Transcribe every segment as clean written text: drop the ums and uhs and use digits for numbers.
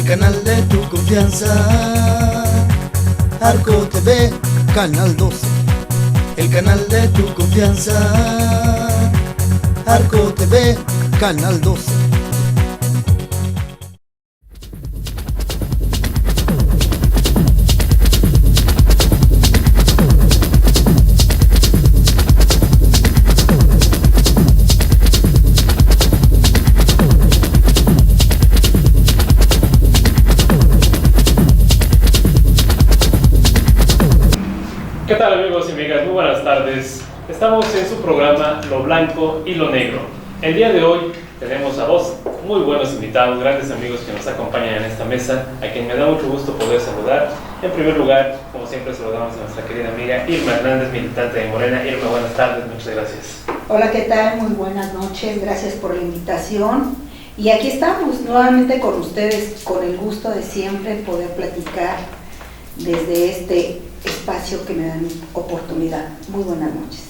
el canal de tu confianza. Arco TV, Canal 12, el canal de tu confianza. Arco TV, Canal 12. ¿Qué tal, amigos y amigas? Muy buenas tardes. Estamos en su programa Lo Blanco y Lo Negro. El día de hoy tenemos a dos muy buenos invitados, grandes amigos que nos acompañan en esta mesa, a quien me da mucho gusto poder saludar. En primer lugar, como siempre, saludamos a nuestra querida amiga Irma Hernández, militante de Morena. Irma, buenas tardes, muchas gracias. Hola, ¿qué tal? Muy buenas noches, gracias por la invitación. Y aquí estamos nuevamente con ustedes, con el gusto de siempre poder platicar desde este espacio que me dan oportunidad. Muy buenas noches.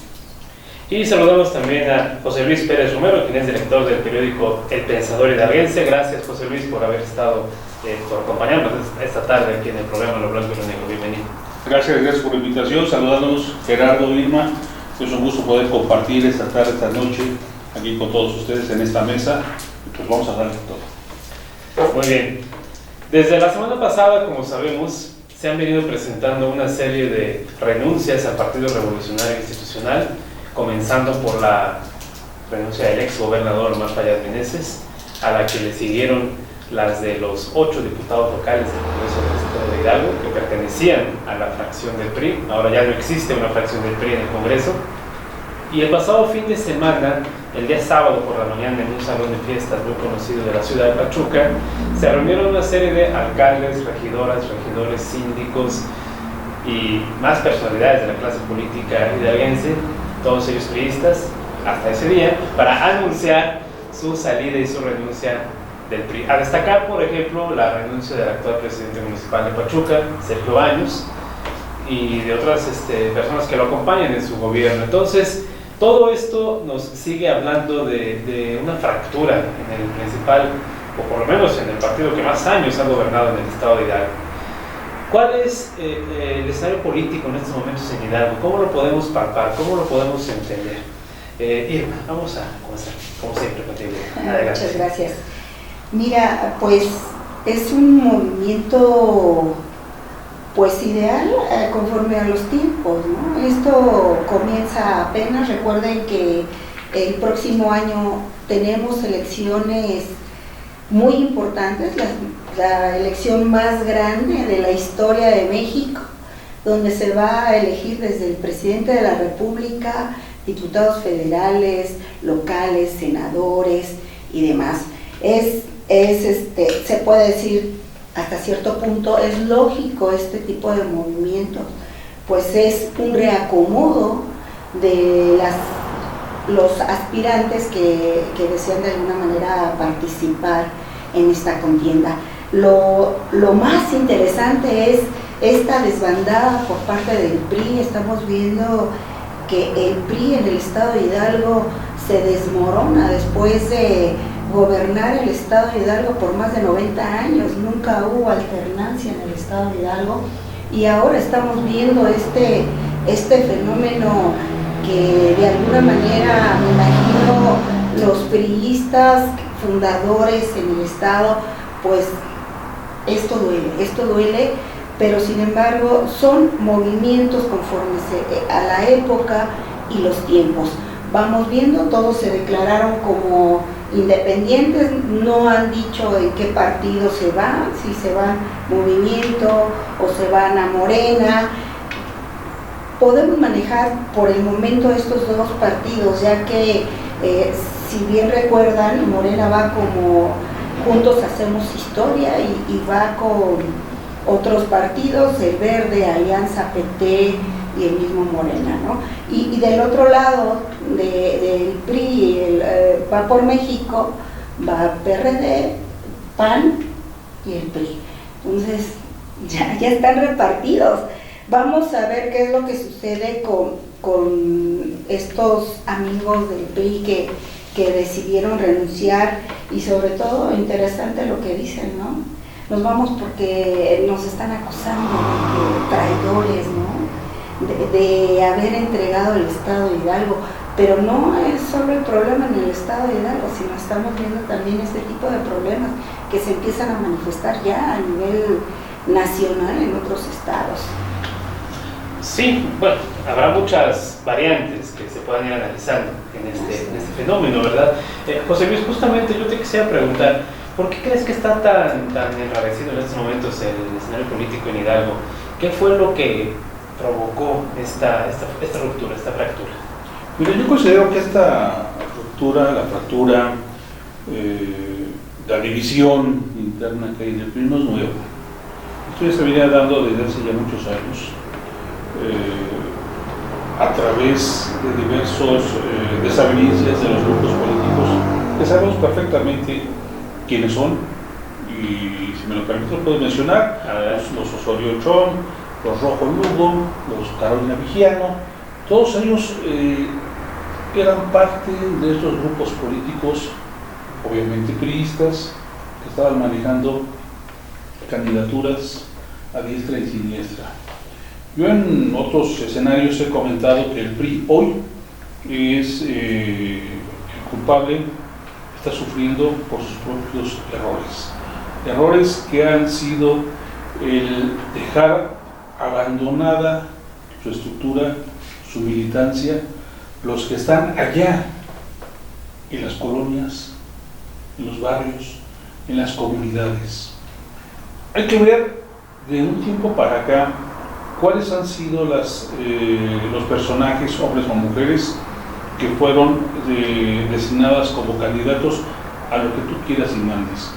Y saludamos también a José Luis Pérez Romero, quien es director del periódico El Pensador Hidalguense. Gracias, José Luis, por haber estado, por acompañarnos esta tarde aquí en el programa Lo Blanco y Lo Negro. Bienvenido. Gracias por la invitación. Saludándonos, Gerardo, Irma. Es un gusto poder compartir esta tarde, esta noche, aquí con todos ustedes en esta mesa. Pues vamos a darle todo. Muy bien. Desde la semana pasada, como sabemos, se han venido presentando una serie de renuncias al Partido Revolucionario Institucional, comenzando por la renuncia del ex gobernador Omar Fayad Meneses, a la que le siguieron las de los 8 diputados locales del Congreso del Estado de Hidalgo, que pertenecían a la fracción del PRI. Ahora ya no existe una fracción del PRI en el Congreso. Y el pasado fin de semana, el día sábado por la mañana, en un salón de fiestas muy conocido de la ciudad de Pachuca, se reunieron una serie de alcaldes, regidoras, regidores, síndicos y más personalidades de la clase política hidalguense, todos ellos priistas, hasta ese día, para anunciar su salida y su renuncia del PRI. A destacar, por ejemplo, la renuncia del actual presidente municipal de Pachuca, Sergio Baños, y de otras personas que lo acompañan en su gobierno. Entonces, todo esto nos sigue hablando de una fractura en el principal, o por lo menos en el partido que más años ha gobernado en el estado de Hidalgo. ¿Cuál es el escenario político en estos momentos en Hidalgo? ¿Cómo lo podemos palpar? ¿Cómo lo podemos entender? Irma, vamos a comenzar, como siempre, contigo. Muchas gracias. Mira, pues es un movimiento pues ideal conforme a los tiempos, ¿no? Esto comienza apenas. Recuerden que el próximo año tenemos elecciones muy importantes, la elección más grande de la historia de México, donde se va a elegir desde el presidente de la República, diputados federales, locales, senadores y demás. Se puede decir, hasta cierto punto es lógico este tipo de movimientos, pues es un reacomodo de los aspirantes que desean de alguna manera participar en esta contienda. Lo más interesante es esta desbandada por parte del PRI. Estamos viendo que el PRI en el estado de Hidalgo se desmorona después de gobernar el estado de Hidalgo por más de 90 años, nunca hubo alternancia en el estado de Hidalgo, y ahora estamos viendo este fenómeno que de alguna manera, me imagino, los priistas fundadores en el estado, pues esto duele, pero sin embargo son movimientos conforme a la época y los tiempos. Vamos viendo, todos se declararon como independientes, no han dicho en qué partido se van, si se van Movimiento o se van a Morena. Podemos manejar por el momento estos dos partidos, ya que si bien recuerdan, Morena va como Juntos Hacemos Historia y va con otros partidos, el Verde, Alianza, PT y el mismo Morena, ¿no? Y del otro lado del PRI, va por México, va PRD, PAN y el PRI. Entonces ya están repartidos. Vamos a ver qué es lo que sucede con estos amigos del PRI que decidieron renunciar, y sobre todo interesante lo que dicen, ¿no? nos vamos porque nos están acusando de traidores, ¿no? De haber entregado el Estado de Hidalgo, pero no es solo el problema en el Estado de Hidalgo, sino estamos viendo también este tipo de problemas que se empiezan a manifestar ya a nivel nacional en otros estados. Sí, bueno, habrá muchas variantes que se puedan ir analizando en este fenómeno, ¿verdad? José Luis, justamente yo te quisiera preguntar, ¿por qué crees que está tan enrarecido en estos momentos el escenario político en Hidalgo? ¿Qué fue lo que provocó esta ruptura, esta fractura? Mira, yo considero que esta ruptura, la fractura, la división interna que hay en el PRI no es nuevo. Esto ya se venía dando desde hace ya muchos años, a través de diversos desavenencias de los grupos políticos, que sabemos perfectamente quiénes son, y si me lo permito puedo mencionar, los Osorio Chong, los Rojo Lugo, los Carolina Vigiano, todos ellos eran parte de estos grupos políticos, obviamente priistas, que estaban manejando candidaturas a diestra y siniestra. Yo en otros escenarios he comentado que el PRI hoy es el culpable, está sufriendo por sus propios errores que han sido el dejar abandonada su estructura, su militancia, los que están allá en las colonias, en los barrios, en las comunidades. Hay que ver de un tiempo para acá cuáles han sido los personajes, hombres o mujeres, que fueron designadas como candidatos a lo que tú quieras y mandes.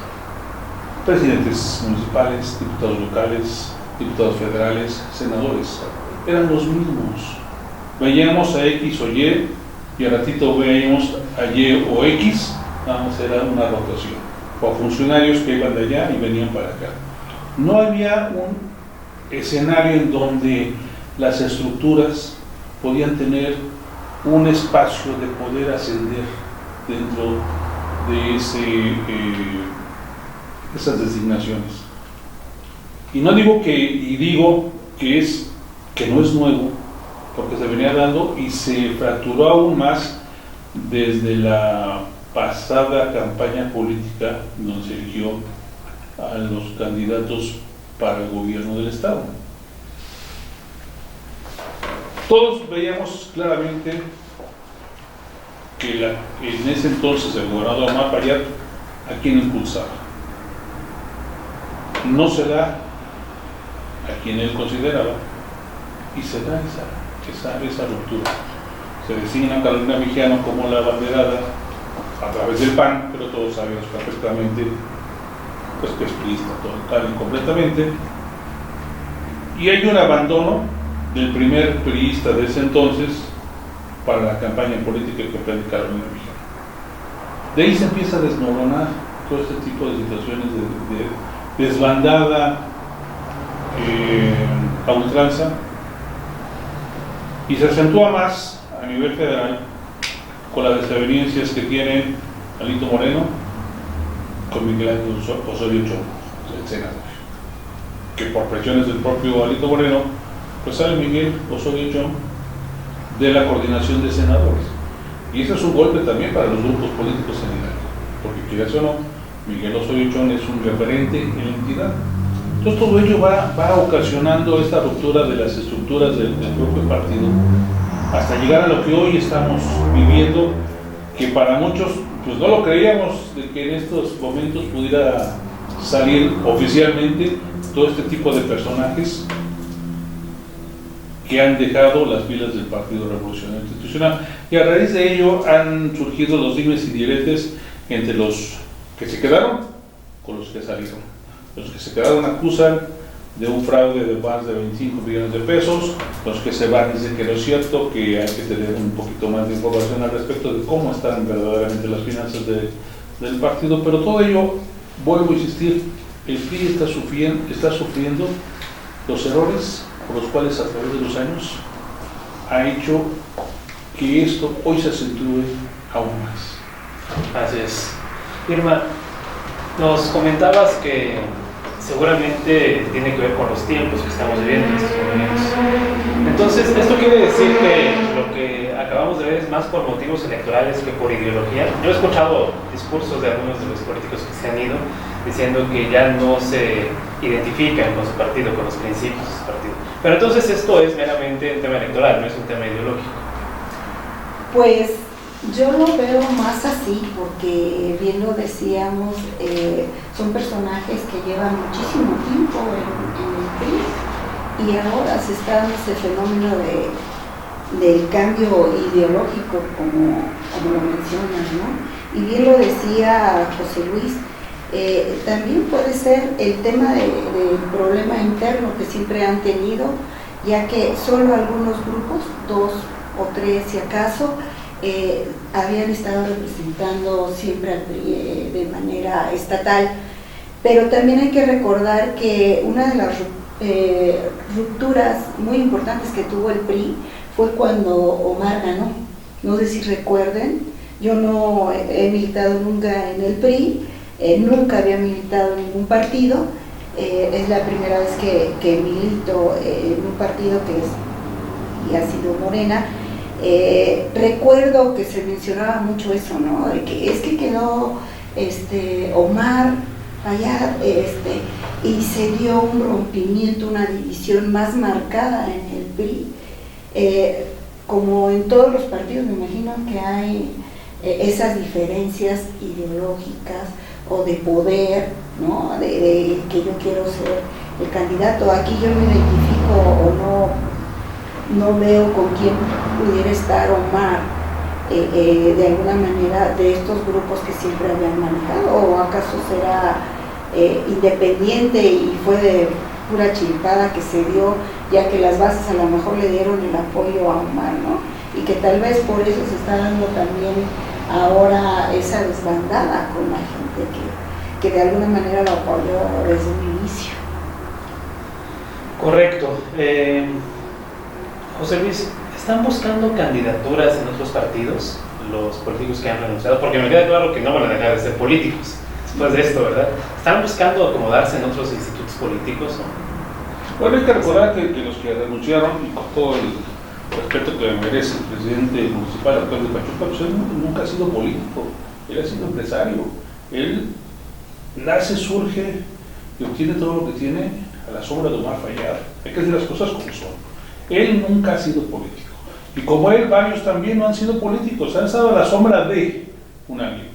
Presidentes municipales, diputados locales, diputados federales, senadores, eran los mismos. Veíamos a X o Y y al ratito veíamos a Y o X, nada más era una rotación, o funcionarios que iban de allá y venían para acá. No había un escenario en donde las estructuras podían tener un espacio de poder ascender dentro de esas designaciones. Y digo que no es nuevo, porque se venía dando y se fracturó aún más desde la pasada campaña política donde se eligió a los candidatos para el gobierno del Estado. Todos veíamos claramente que en ese entonces el gobernador Omar Fayad a quien impulsaba. No se da a quien él consideraba y se da esa ruptura. Se designa a Carolina Vigiano como la abanderada a través del PAN, pero todos sabemos perfectamente pues que es priista total y completamente, y hay un abandono del primer priista de ese entonces para la campaña política que fue de Carolina Vigiano. De ahí se empieza a desmoronar todo este tipo de situaciones de desbandada a ultranza, y se acentúa más a nivel federal con las desavenencias que tienen Alito Moreno con Miguel Ángel Osorio Chong, el senador, que por presiones del propio Alito Moreno, pues sale Miguel Osorio Chong de la coordinación de senadores, y ese es un golpe también para los grupos políticos en Hidalgo, porque quieras o no, Miguel Osorio Chong es un referente en la entidad. Entonces todo ello va ocasionando esta ruptura de las estructuras del propio partido, hasta llegar a lo que hoy estamos viviendo, que para muchos pues no lo creíamos de que en estos momentos pudiera salir oficialmente todo este tipo de personajes que han dejado las filas del Partido Revolucionario Institucional, y a raíz de ello han surgido los dimes y diretes entre los que se quedaron con los que salieron. Los que se quedaron acusan de un fraude de más de 25 millones de pesos, los que se van dicen que no es cierto, que hay que tener un poquito más de información al respecto de cómo están verdaderamente las finanzas del partido, pero todo ello, vuelvo a insistir, el PRI está sufriendo los errores por los cuales a través de los años ha hecho que esto hoy se acentúe aún más. Así es. Irma, nos comentabas que seguramente tiene que ver con los tiempos que estamos viviendo en estos momentos. Entonces, esto quiere decir que lo que acabamos de ver es más por motivos electorales que por ideología. Yo he escuchado discursos de algunos de los políticos que se han ido diciendo que ya no se identifican con su partido, con los principios de su partido. Pero entonces esto es meramente un tema electoral, no es un tema ideológico. Pues yo lo veo más así, porque bien lo decíamos, son personajes que llevan muchísimo tiempo en el PRI y ahora se está dando ese fenómeno del cambio ideológico, como lo mencionas, ¿no? Y bien lo decía José Luis, también puede ser el tema del problema interno que siempre han tenido, ya que solo algunos grupos, 2 o 3 si acaso, habían estado representando siempre al PRI de manera estatal. Pero también hay que recordar que una de las rupturas muy importantes que tuvo el PRI fue cuando Omar ganó. No sé si recuerden, yo no he militado nunca en el PRI, nunca había militado en ningún partido, es la primera vez que milito en un partido y ha sido Morena. Recuerdo que se mencionaba mucho eso, ¿no? De que es que quedó Omar allá, y se dio un rompimiento, una división más marcada en el PRI. Como en todos los partidos, me imagino que hay esas diferencias ideológicas o de poder, ¿no? De que yo quiero ser el candidato. Aquí yo me identifico o no veo con quién pudiera estar Omar de alguna manera de estos grupos que siempre habían manejado, o acaso será independiente y fue de pura chiripada que se dio, ya que las bases a lo mejor le dieron el apoyo a Omar, ¿no? Y que tal vez por eso se está dando también ahora esa desbandada con la gente que de alguna manera lo apoyó desde un inicio. Correcto. José Luis, ¿están buscando candidaturas en otros partidos, los políticos que han renunciado? Porque me queda claro que no van a dejar de ser políticos después de esto, ¿verdad? ¿Están buscando acomodarse en otros institutos políticos? Bueno, hay que recordar que los que renunciaron, y con todo el respeto que merece el presidente municipal actual de Pachuca, pues él nunca ha sido político, él ha sido empresario. Él nace, surge y obtiene todo lo que tiene a la sombra de Omar Fayad. Hay que decir las cosas como son. Él nunca ha sido político. Y como él, varios también no han sido políticos, han estado a la sombra de un alguien.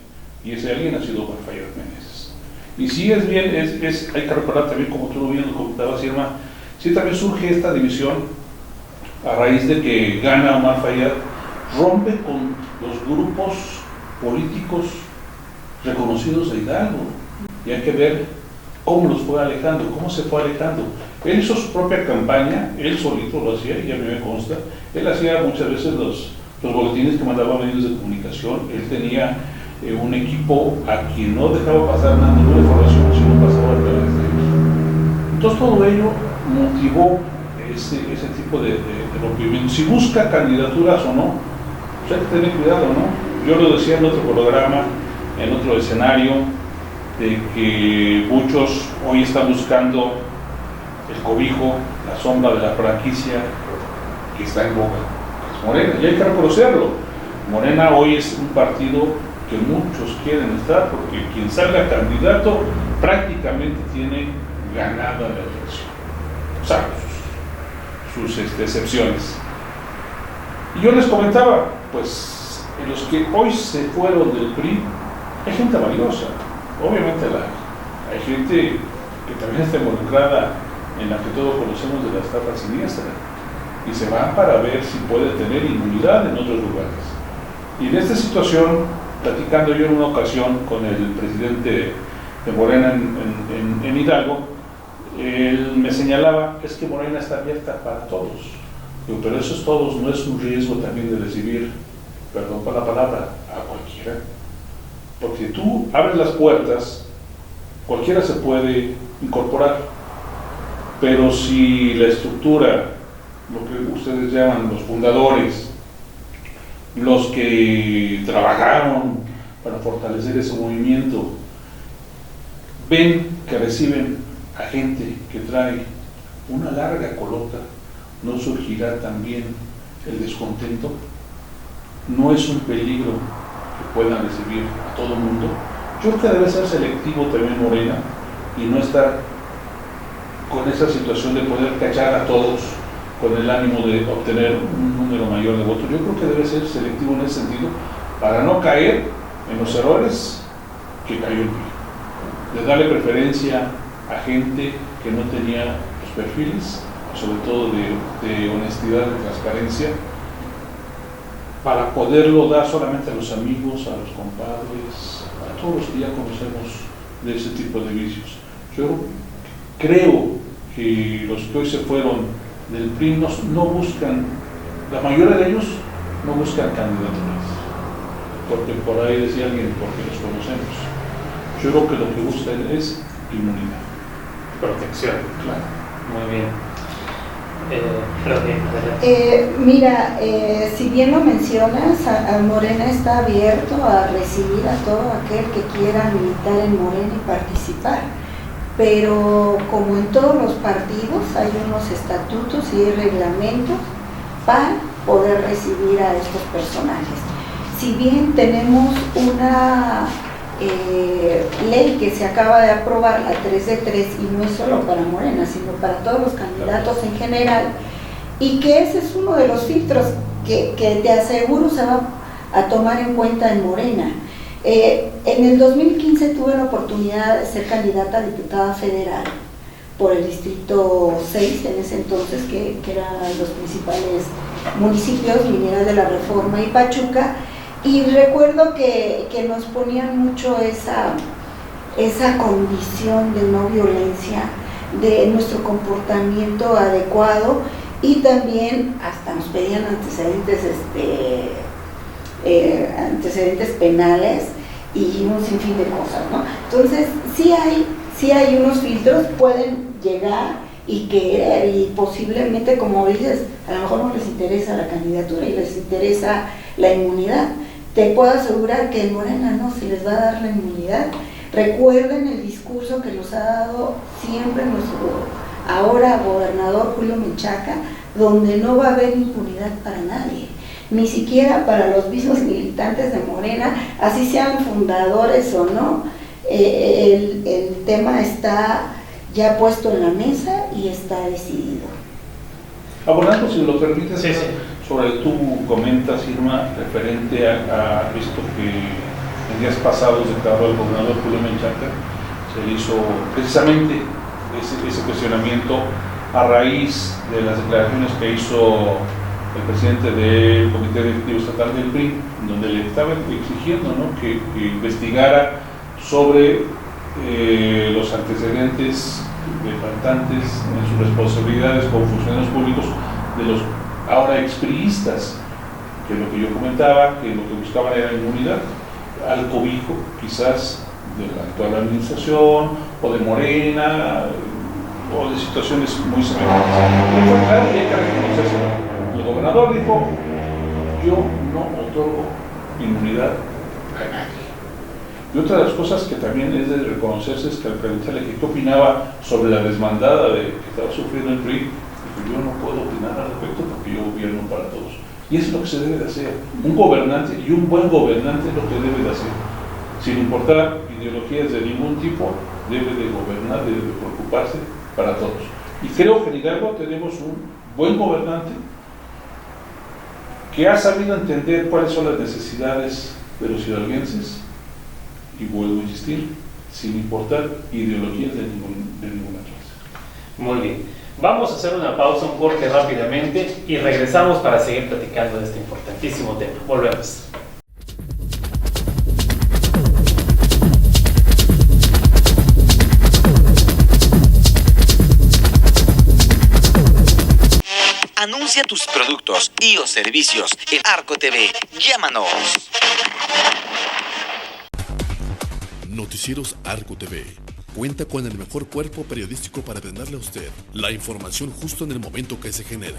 Y ese alguien ha sido Omar Fayad Meneses. Y sí es bien, hay que recordar también, como tú lo bien lo comentabas, Irma, sí también surge esta división a raíz de que gana Omar Fayad, rompe con los grupos políticos reconocidos de Hidalgo. Y hay que ver cómo los fue alejando, cómo se fue alejando. Él hizo su propia campaña, él solito lo hacía, y a mí me consta. Él hacía muchas veces los boletines que mandaba a medios de comunicación. Él tenía un equipo a quien no dejaba pasar ninguna información, sino pasaba a través de ellos. Entonces todo ello motivó ese tipo de rompimiento. Si busca candidaturas o no, pues hay que tener cuidado, ¿no? Yo lo decía en otro programa, en otro escenario, de que muchos hoy están buscando el cobijo, la sombra de la franquicia que está en boga, que es Morena, y hay que reconocerlo. Morena hoy es un partido que muchos quieren estar, porque quien salga candidato prácticamente tiene ganada la elección, salvo sus excepciones. Y yo les comentaba, pues en los que hoy se fueron del PRI, hay gente valiosa. Obviamente hay gente que también está involucrada en la que todos conocemos de la estafa siniestra, y se van para ver si puede tener inmunidad en otros lugares. Y en esta situación, platicando yo en una ocasión con el presidente de Morena en Hidalgo, él me señalaba, es que Morena está abierta para todos. Digo, pero eso es todos, no es un riesgo también de recibir, perdón por la palabra, a cualquiera. Porque si tú abres las puertas, cualquiera se puede incorporar. Pero si la estructura, lo que ustedes llaman los fundadores, los que trabajaron para fortalecer ese movimiento, ven que reciben a gente que trae una larga colota, no surgirá también el descontento. No es un peligro que puedan recibir a todo el mundo. Yo creo que debe ser selectivo también Morena y no estar con esa situación de poder cachar a todos con el ánimo de obtener un número mayor de votos. Yo creo que debe ser selectivo en ese sentido para no caer en los errores que cayó el PRI, de darle preferencia a gente que no tenía los perfiles, sobre todo de honestidad, de transparencia, para poderlo dar solamente a los amigos, a los compadres, a todos los que ya conocemos de ese tipo de vicios. Yo creo que los que hoy se fueron del PRI no buscan, la mayoría de ellos no buscan candidaturas, porque por ahí decía alguien, porque los conocemos. Yo creo que lo que buscan es inmunidad. Protección. Claro. Muy bien. Mira, si bien lo mencionas, a Morena está abierto a recibir a todo aquel que quiera militar en Morena y participar, pero como en todos los partidos hay unos estatutos y hay reglamentos para poder recibir a estos personajes. Si bien tenemos una ley que se acaba de aprobar, la 3 de 3, y no es solo para Morena, sino para todos los candidatos en general, y que ese es uno de los filtros que te aseguro se va a tomar en cuenta en Morena. En el 2015 tuve la oportunidad de ser candidata a diputada federal por el distrito 6, en ese entonces, que eran los principales municipios, Mineral de la Reforma y Pachuca. Y recuerdo que nos ponían mucho esa condición de no violencia, de nuestro comportamiento adecuado, y también hasta nos pedían antecedentes penales y un sinfín de cosas, ¿no? Entonces sí hay unos filtros, pueden llegar y querer, y posiblemente, como dices, a lo mejor no les interesa la candidatura y les interesa la inmunidad. Te puedo asegurar que en Morena no se les va a dar la inmunidad. Recuerden el discurso que nos ha dado siempre nuestro ahora gobernador Julio Menchaca, donde no va a haber impunidad para nadie, ni siquiera para los mismos militantes de Morena, así sean fundadores o no. El tema está ya puesto en la mesa y está decidido. Abonando, si lo permites, sí. sobre tú comentas, Irma, referente a esto que en días pasados declaró el gobernador Julio Menchaca, se le hizo precisamente ese cuestionamiento a raíz de las declaraciones que hizo el presidente del Comité Directivo Estatal del PRI, donde le estaban exigiendo, ¿no?, que investigara sobre los antecedentes de faltantes en sus responsabilidades como funcionarios públicos de los ahora expriistas, que lo que yo comentaba, que lo que buscaban era inmunidad al cobijo quizás de la actual administración o de Morena o de situaciones muy semejantes. Pero fue claro y hay que reconocerse. El gobernador dijo: yo no otorgo inmunidad a nadie. Y otra de las cosas que también es de reconocerse es que al preguntarle qué opinaba sobre la desmandada que estaba sufriendo el PRI, dijo: yo no puedo opinar al respecto porque yo gobierno para todos. Y eso es lo que se debe de hacer. Un gobernante y un buen gobernante es lo que debe de hacer. Sin importar ideologías de ningún tipo, debe de gobernar, debe de preocuparse para todos. Y creo que en Hidalgo tenemos un buen gobernante que ha sabido entender cuáles son las necesidades de los hidalguenses, y vuelvo a insistir, sin importar ideologías de ninguna clase. Muy bien. Vamos a hacer una pausa, un corte rápidamente y regresamos para seguir platicando de este importantísimo tema. Volvemos. Anuncia tus productos y o servicios en Arco TV. Llámanos. Noticieros Arco TV cuenta con el mejor cuerpo periodístico para brindarle a usted la información justo en el momento que se genera.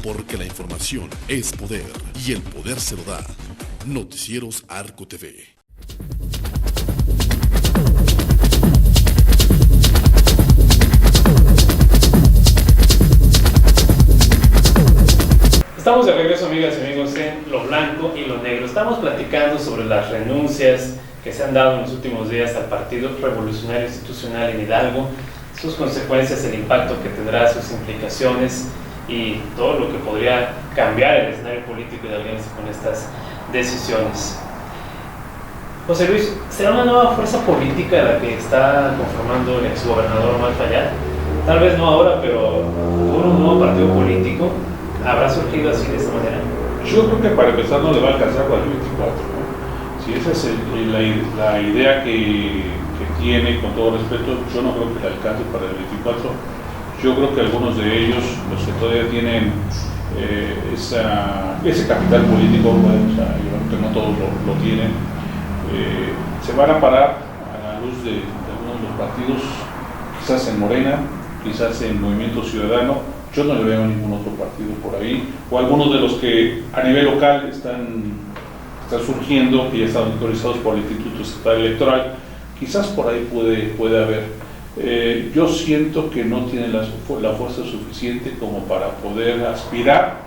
Porque la información es poder y el poder se lo da Noticieros Arco TV. Estamos de regreso, amigas y amigos, en Lo Blanco y Lo Negro. Estamos platicando sobre las renuncias que se han dado en los últimos días al Partido Revolucionario Institucional en Hidalgo, sus consecuencias, el impacto que tendrá, sus implicaciones y todo lo que podría cambiar el escenario político hidalguense con estas decisiones. José Luis, ¿será una nueva fuerza política la que está conformando el exgobernador Omar Fayad? Tal vez no ahora, pero un nuevo partido político habrá surgido así de esta manera. Yo creo que para empezar no le va a alcanzar para el 24, ¿no? Si esa es la idea que tiene, con todo respeto, yo no creo que le alcance para el 24. Yo creo que algunos de ellos, los que todavía tienen ese capital político, bueno, o sea, yo creo que no todos lo tienen, se van a parar a la luz de algunos de los partidos, quizás en Morena, quizás en Movimiento Ciudadano. Yo no le veo ningún otro partido por ahí, o algunos de los que a nivel local están surgiendo, que ya están autorizados por el Instituto Estatal Electoral. Quizás por ahí puede haber. Yo siento que no tiene la fuerza suficiente como para poder aspirar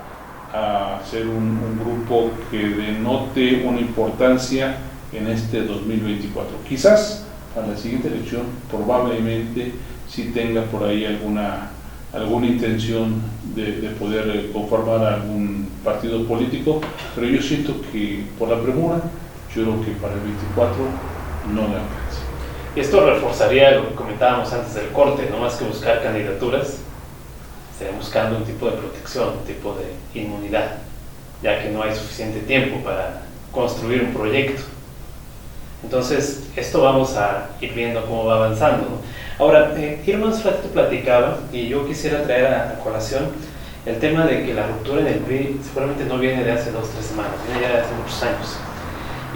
a ser un grupo que denote una importancia en este 2024. Quizás para la siguiente elección probablemente sí tenga por ahí alguna intención de poder conformar algún partido político, pero yo siento que por la premura, yo creo que para el 24 no le alcanza. Y esto reforzaría lo que comentábamos antes del corte, no más que buscar candidaturas, estaría buscando un tipo de protección, un tipo de inmunidad, ya que no hay suficiente tiempo para construir un proyecto. Entonces, esto vamos a ir viendo cómo va avanzando, ¿no? Ahora, Irma hace ratito platicaba, y yo quisiera traer a colación el tema de que la ruptura en el PRI seguramente no viene de hace 2 o 3 semanas, viene ya de hace muchos años.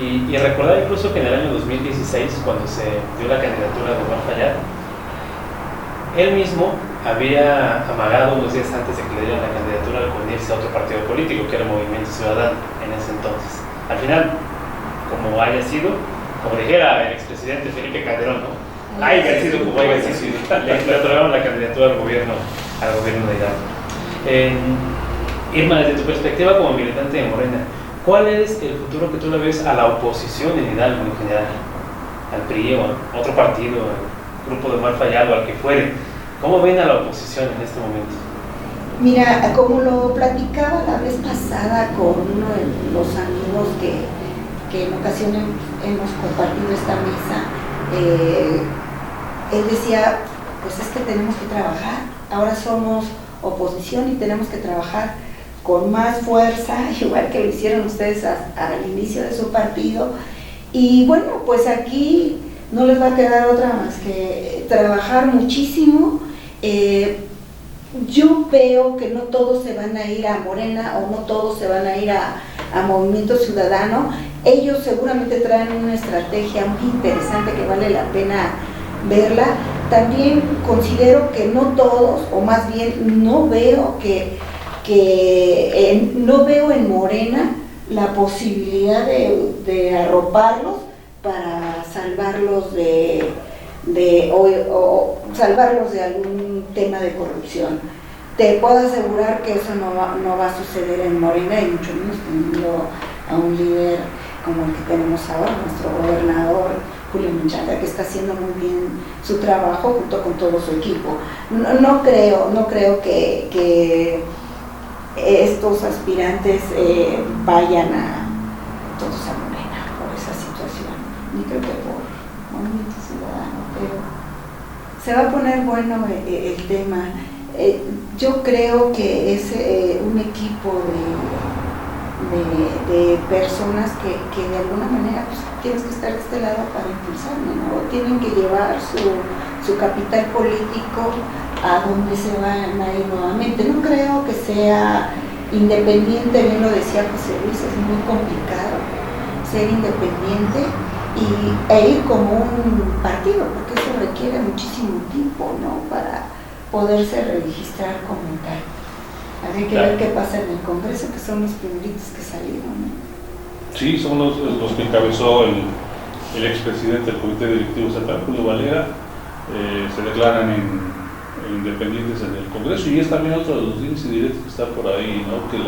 Y recordar incluso que en el año 2016, cuando se dio la candidatura de Omar Fayad, él mismo había amagado unos días antes de que le dieran la candidatura al unirse a otro partido político, que era el Movimiento Ciudadano en ese entonces. Al final, como haya sido, como dijera el expresidente Felipe Calderón, ¿no? Haya sido como haya sido, le otorgaron la candidatura al gobierno de Hidalgo. Irma, desde tu perspectiva como militante de Morena, ¿cuál es el futuro que tú le ves a la oposición en Hidalgo en general? Al PRI o a otro partido, al grupo de Omar Fayad o al que fuere. ¿Cómo ven a la oposición en este momento? Mira, como lo platicaba la vez pasada con uno de los amigos que en ocasiones hemos compartido esta mesa, él decía, pues es que tenemos que trabajar, ahora somos oposición y tenemos que trabajar con más fuerza, igual que lo hicieron ustedes al inicio de su partido, y bueno, pues aquí no les va a quedar otra más que trabajar muchísimo. Yo veo que no todos se van a ir a Morena o no todos se van a ir a Movimiento Ciudadano. Ellos seguramente traen una estrategia muy interesante que vale la pena verla. También considero que no todos, o más bien no veo no veo en Morena la posibilidad de arroparlos para salvarlos o salvarlos de algún tema de corrupción. Te puedo asegurar que eso no va a suceder en Morena, y mucho menos teniendo a un líder como el que tenemos ahora, nuestro gobernador Julio Menchaca, que está haciendo muy bien su trabajo junto con todo su equipo. No creo que estos aspirantes vayan todos a Morena por esa situación, ni creo que por Movimiento Ciudadano, pero se va a poner bueno el tema. Yo creo que es un equipo de personas que de alguna manera pues, tienes que estar de este lado para impulsarme, ¿no? Tienen que llevar su capital político a donde se van a ir nuevamente. No creo que sea independiente, bien lo decía José Luis, es muy complicado ser independiente e ir como un partido, porque eso requiere muchísimo tiempo, ¿no? Para poderse registrar como tal. Habría que ver qué pasa en el Congreso, que son los primeritos que salieron, ¿no? Sí, son los que encabezó el expresidente del Comité Directivo Estatal, Julio Valera. Se declaran independientes en el Congreso, y es también otro de los dimes y diretes que está por ahí, ¿no? Que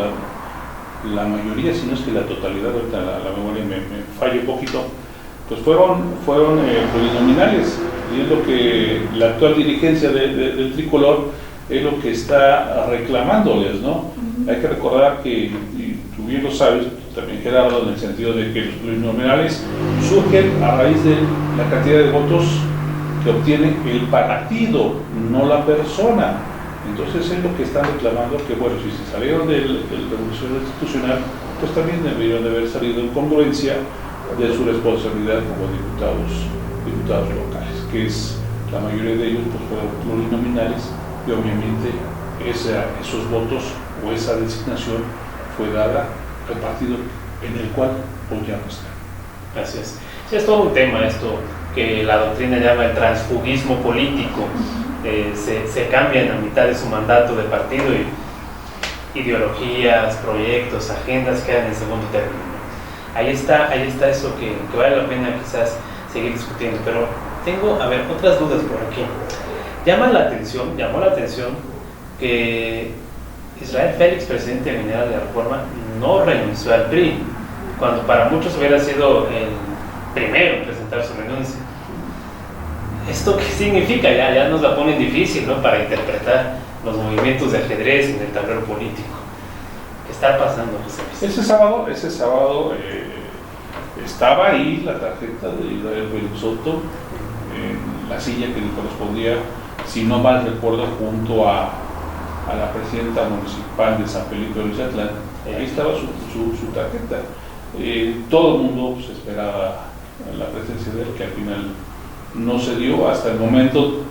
la mayoría, si no es que la totalidad, ahorita la memoria me falla un poquito, pues fueron plurinominales, y es lo que la actual dirigencia del Tricolor es lo que está reclamándoles, ¿no? Hay que recordar que, y tú bien lo sabes, también Gerardo, en el sentido de que los plurinominales surgen a raíz de la cantidad de votos que obtiene el partido, no la persona. Entonces es lo que están reclamando, que bueno, si se salieron del revolucionario institucional, pues también deberían de haber salido en congruencia de su responsabilidad como diputados locales, que es, la mayoría de ellos pues fueron plurinominales, y obviamente esos votos o esa designación fue dada al partido en el cual hoy ya no está. Así es. Sí, es todo un tema esto que la doctrina llama el transfugismo político. Se cambian a mitad de su mandato de partido y ideologías, proyectos, agendas quedan en segundo término. Ahí está eso que vale la pena quizás seguir discutiendo, pero tengo, otras dudas por aquí. Llamó la atención que Israel Félix, presidente de Minera de la Reforma, no renunció al PRI, cuando para muchos hubiera sido el primero en presentar su renuncia. ¿Esto qué significa? Ya nos la ponen difícil, ¿no?, para interpretar los movimientos de ajedrez en el tablero político. ¿Qué está pasando, José Luis? Ese sábado estaba ahí la tarjeta de Israel Félix Soto, en la silla que le correspondía, si no mal recuerdo, junto a la presidenta municipal de San Felipe de Oyatlán. Ahí estaba su tarjeta. Todo el mundo pues, esperaba la presencia de él, que al final no se dio. Hasta el momento,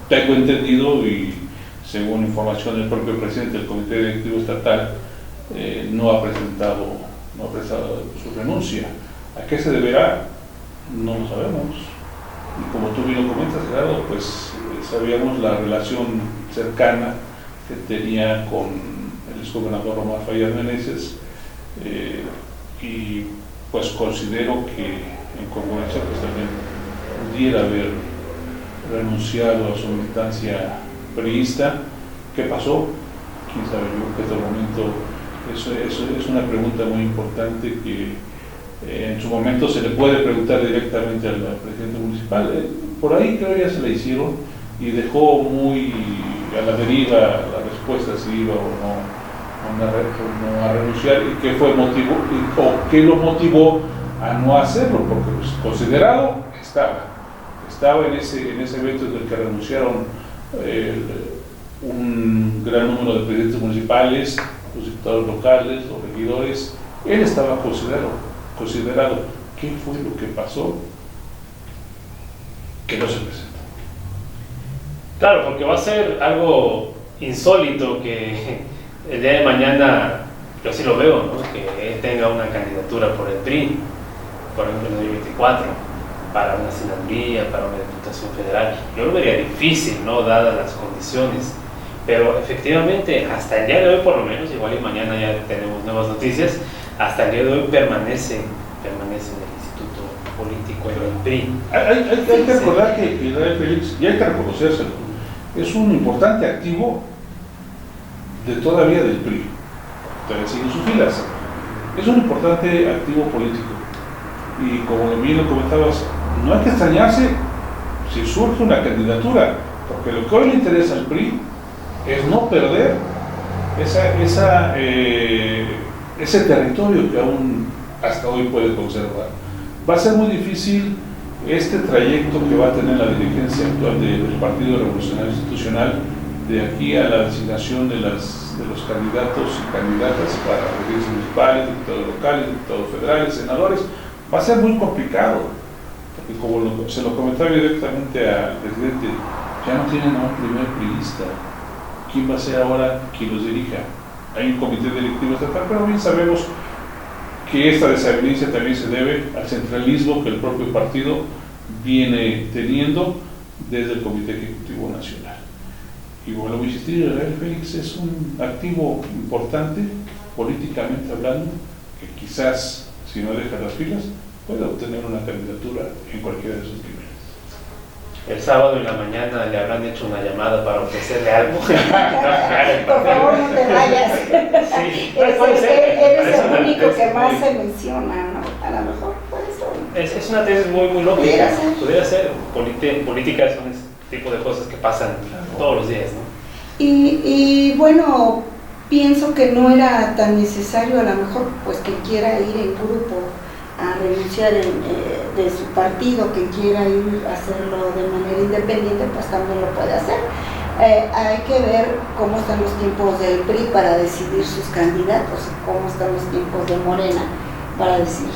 tengo entendido, y según información del propio presidente del Comité Directivo Estatal, no ha presentado su renuncia. ¿A qué se deberá? No lo sabemos. Y como tú bien lo comentas, Gerardo, pues sabíamos la relación cercana que tenía con el exgobernador Omar Fayad Meneses, y pues considero que en congruencia pues también pudiera haber renunciado a su militancia priista. ¿Qué pasó? Quién sabe. Yo creo que hasta el momento eso es una pregunta muy importante que en su momento se le puede preguntar directamente al presidente municipal. Por ahí creo ya se la hicieron y dejó muy a la deriva la respuesta si iba o no a renunciar, y qué fue el motivo, o qué lo motivó a no hacerlo, porque pues, considerado estaba en ese evento en el que renunciaron un gran número de presidentes municipales, los diputados locales, los regidores. Él estaba considerado. ¿Qué fue lo que pasó? Que no se presentó. Claro, porque va a ser algo insólito que el día de mañana, yo sí lo veo, ¿no?, que él tenga una candidatura por el PRI, por ejemplo en el 2024, para una senaduría, para una diputación federal. Yo lo vería difícil, ¿no?, dadas las condiciones, pero efectivamente hasta el día de hoy, por lo menos, igual y mañana ya tenemos nuevas noticias, hasta el día de hoy permanece en el Instituto Político del PRI. Hay que recordar que Israel Félix, y hay que reconocérselo, es un importante activo todavía del PRI, todavía sigue en sus filas. Es un importante activo político, y como bien lo comentabas, no hay que extrañarse si surge una candidatura, porque lo que hoy le interesa al PRI es no perder ese territorio que aún hasta hoy puede conservar. Va a ser muy difícil este trayecto que va a tener la dirigencia actual del Partido Revolucionario Institucional de aquí a la designación de los candidatos y candidatas para presidencias municipales, diputados locales, diputados federales, senadores. Va a ser muy complicado, porque como se lo comentaba directamente al presidente, ya no tienen a un primer priista. ¿Quién va a ser ahora quien los dirija? Hay un comité directivo estatal, pero bien sabemos que esta desavenencia también se debe al centralismo que el propio partido viene teniendo desde el Comité Ejecutivo Nacional. Y vuelvo a insistir, Israel Félix es un activo importante, políticamente hablando, que quizás si no deja las filas, puede obtener una candidatura en cualquiera de sus niveles. El sábado en la mañana le habrán hecho una llamada para ofrecerle algo. Por favor, no te vayas. Sí, Eres el único que más se menciona, ¿no? A lo mejor por eso. Es una tesis muy, muy lógica. Pudiera ser. Pudiera ser. Política son ese tipo de cosas que pasan todos los días, ¿no? Y bueno, pienso que no era tan necesario, a lo mejor, pues quien quiera ir en grupo a renunciar de su partido, quien quiera ir a hacerlo de manera independiente, pues también lo puede hacer. Hay que ver cómo están los tiempos del PRI para decidir sus candidatos, cómo están los tiempos de Morena para decidir,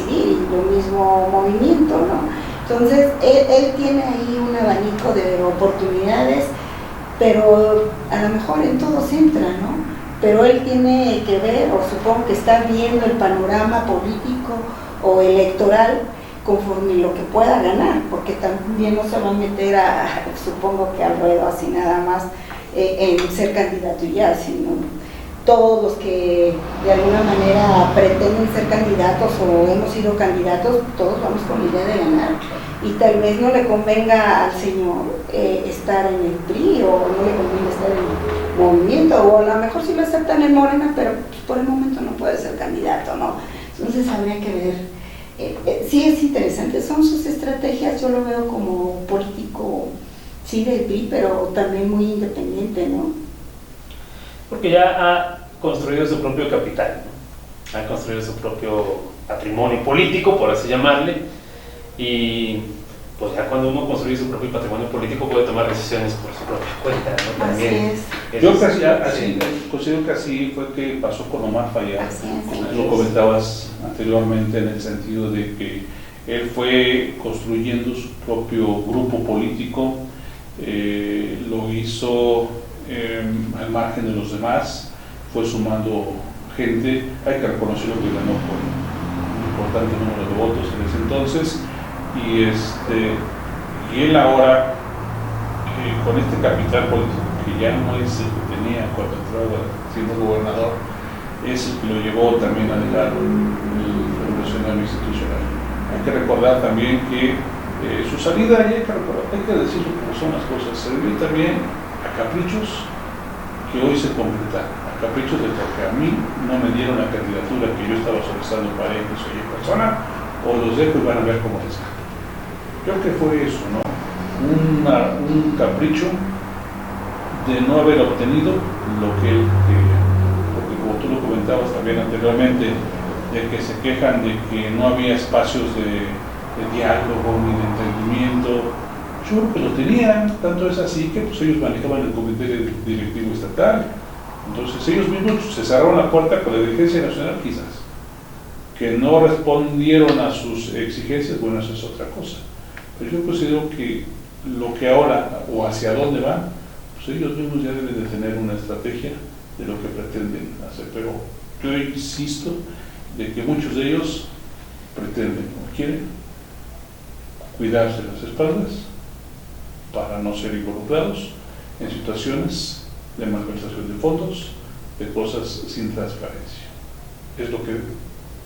y lo mismo movimiento, ¿no? Entonces, él tiene ahí un abanico de oportunidades, pero a lo mejor en todos entra, ¿no? Pero él tiene que ver, o supongo que está viendo el panorama político o electoral conforme lo que pueda ganar, porque también no se va a meter supongo que al ruedo así nada más en ser candidato y ya, sino todos los que de alguna manera pretenden ser candidatos o hemos sido candidatos, todos vamos con la idea de ganar, y tal vez no le convenga al señor estar en el PRI, o no le convenga estar en el movimiento, o a lo mejor sí lo aceptan en Morena, pero pues, por el momento no puede ser candidato, ¿no? Entonces habría que ver. Sí es interesante, son sus estrategias, yo lo veo como político, sí del PRI, pero también muy independiente, ¿no? Porque ya ha construido su propio capital, ¿no? Ha construido su propio patrimonio político, por así llamarle, y pues ya cuando uno construye su propio patrimonio político puede tomar decisiones por su propia cuenta, ¿no? También. Así es. Yo considero que así fue que pasó con Omar Fayad. Lo comentabas anteriormente en el sentido de que él fue construyendo su propio grupo político, lo hizo al margen de los demás, fue sumando gente. Hay que reconocerlo que ganó por un importante número de votos en ese entonces, y él ahora con este capital político que ya no es el que tenía cuando entraba siendo gobernador, es el que lo llevó también a dejar el revolucionario institucional. Hay que recordar también que su salida, hay que decirlo como son las cosas, se debió también a caprichos que hoy se concretan, a caprichos de porque a mí no me dieron la candidatura que yo estaba solicitando para X o Y persona, o los dejo y van a ver cómo les cambio. Creo que fue eso, ¿no? Un capricho de no haber obtenido lo que él quería, porque como tú lo comentabas también anteriormente, de que se quejan de que no había espacios de diálogo ni de entendimiento. Yo creo que lo tenían, tanto es así que pues, ellos manejaban el comité directivo estatal, entonces ellos mismos se cerraron la puerta con la dirigencia nacional, quizás que no respondieron a sus exigencias, bueno, eso es otra cosa, pero yo considero que lo que ahora o hacia dónde van, pues ellos mismos ya deben de tener una estrategia de lo que pretenden hacer, pero yo insisto de que muchos de ellos pretenden o quieren cuidarse las espaldas para no ser involucrados en situaciones de malversación de fondos, de cosas sin transparencia. Es lo que,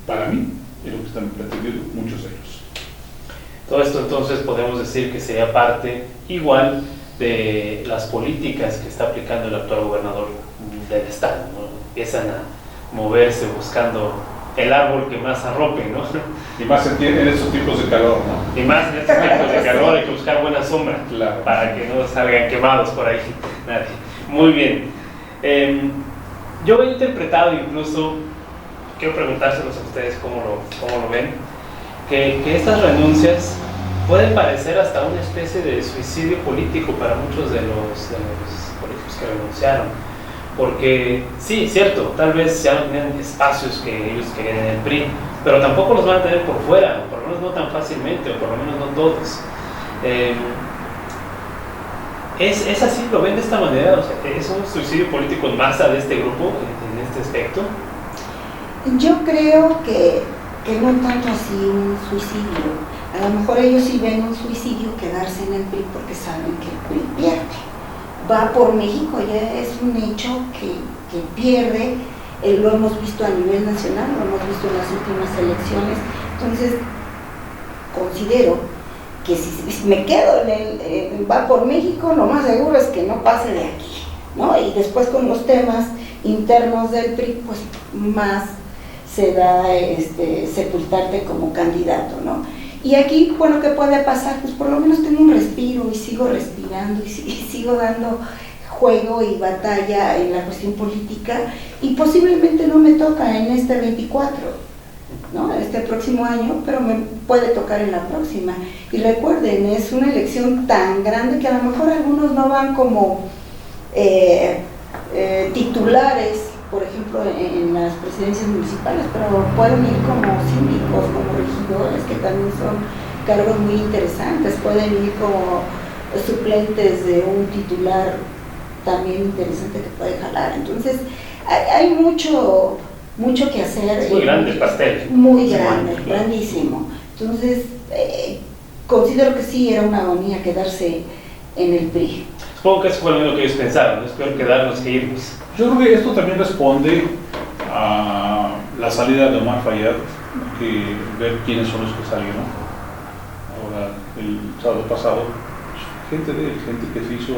para mí, es lo que están pretendiendo muchos de ellos. Todo esto entonces podemos decir que sería parte igual de las políticas que está aplicando el actual gobernador del estado, ¿no? Empiezan a moverse buscando el árbol que más arrope, ¿no? Y más en estos tipos de calor, ¿no? Y más en estos tipos de calor hay que buscar buena sombra, claro, para que no salgan quemados por ahí nadie. Muy bien. Yo he interpretado incluso, quiero preguntárselos a ustedes cómo lo ven, que estas renuncias pueden parecer hasta una especie de suicidio político para muchos de los políticos que renunciaron. Porque sí, cierto, tal vez ya no tienen espacios que ellos querían en el PRI, pero tampoco los van a tener por fuera, o por lo menos no tan fácilmente, o por lo menos no todos. ¿Es así? ¿Lo ven de esta manera? O sea, ¿es un suicidio político en masa de este grupo en este aspecto? Yo creo que no tanto así un suicidio. A lo mejor ellos sí ven un suicidio quedarse en el PRI porque saben que el PRI pierde. Va por México, ya es un hecho que pierde lo hemos visto a nivel nacional, lo hemos visto en las últimas elecciones. Entonces, considero que si me quedo en Va por México, lo más seguro es que no pase de aquí, ¿no? Y después con los temas internos del PRI, pues más se da sepultarte como candidato, ¿no? Y aquí, bueno, ¿qué puede pasar? Pues por lo menos tengo un respiro y sigo respirando y sigo dando juego y batalla en la cuestión política, y posiblemente no me toca en este 24, ¿no? Este próximo año, pero me puede tocar en la próxima. Y recuerden, es una elección tan grande que a lo mejor algunos no van como titulares, por ejemplo, en las presidencias municipales, pero pueden ir como síndicos, como regidores, que también son cargos muy interesantes, pueden ir como suplentes de un titular también interesante que puede jalar. Entonces, hay mucho que hacer. Es muy grande el pastel. Muy grande, grandísimo. Entonces, considero que sí era una agonía quedarse en el PRI. Supongo que eso fue lo que ellos pensaron, ¿no? Es peor quedarnos que irnos. Yo creo que esto también responde a la salida de Omar Fayad, que ver quiénes son los que salieron. Ahora, el sábado pasado, gente que se hizo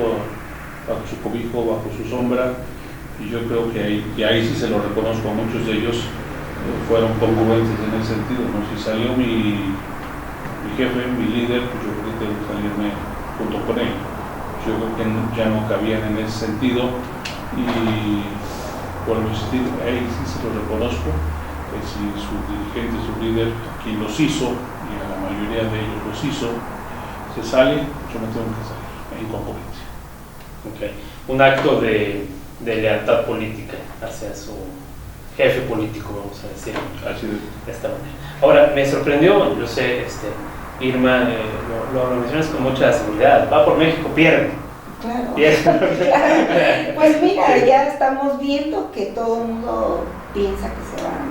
bajo su cobijo, bajo su sombra, y yo creo que ahí sí se lo reconozco a muchos de ellos, fueron congruentes en ese sentido, ¿no? Si salió mi jefe, mi líder, pues yo creo que tengo que salirme junto con él. Yo creo que ya no cabían en ese sentido, y por insistir, ahí sí se lo reconozco, que si su dirigente, su líder, quien los hizo, y a la mayoría de ellos los hizo, se sale, yo me tengo que salir, en congruencia. Okay. Un acto de lealtad política hacia su jefe político, vamos a decir, Así de esta manera. Ahora, me sorprendió, yo sé, Irma, lo mencionas con mucha seguridad, Va por México, pierde. Claro. Pierde. Claro. Pues mira, ya estamos viendo que todo el mundo piensa que se van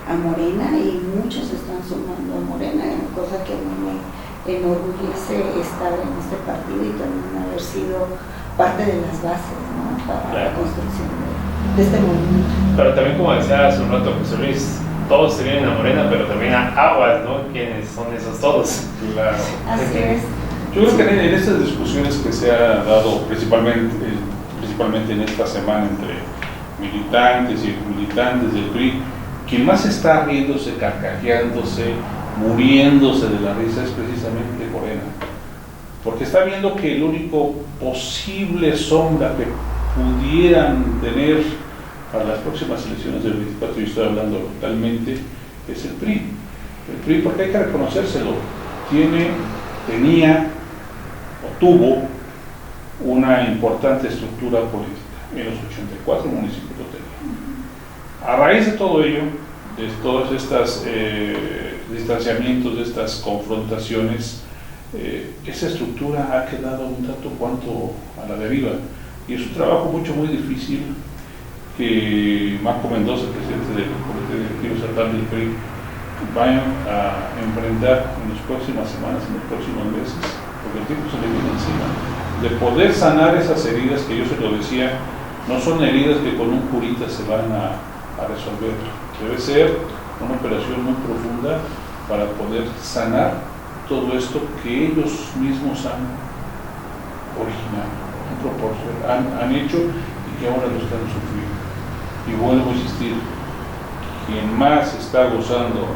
a Morena, y muchos están sumando a Morena, cosa que a mí me enorgullece estar en este partido y también haber sido parte de las bases, ¿no? Para la construcción de este movimiento. Pero también, como decía hace un rato José Luis, todos se vienen a Morena, pero también a aguas, ¿no? ¿Quiénes son esos todos? Claro. Así es. Yo creo que en estas discusiones que se ha dado principalmente en esta semana entre militantes y militantes del PRI, quien más está riéndose, carcajeándose, muriéndose de la risa es precisamente Morena, porque está viendo que el único posible sombra que pudieran tener para las próximas elecciones del 24, y estoy hablando localmente, es el PRI. El PRI, porque hay que reconocérselo, tenía o tuvo una importante estructura política. En los 84 municipios lo tenía. A raíz de todo ello, de todos estos distanciamientos, de estas confrontaciones, esa estructura ha quedado un tanto cuanto a la deriva, y es un trabajo muy difícil que Marco Mendoza, presidente del Comité Directivo Estatal del PRI, vayan a enfrentar en las próximas semanas, en los próximos meses, porque el tiempo se le viene encima, de poder sanar esas heridas que yo se lo decía, no son heridas que con un curita se van a resolver, debe ser una operación muy profunda para poder sanar todo esto que ellos mismos han originado, han hecho, y que ahora lo están sufriendo. Y vuelvo a insistir, quien más está gozando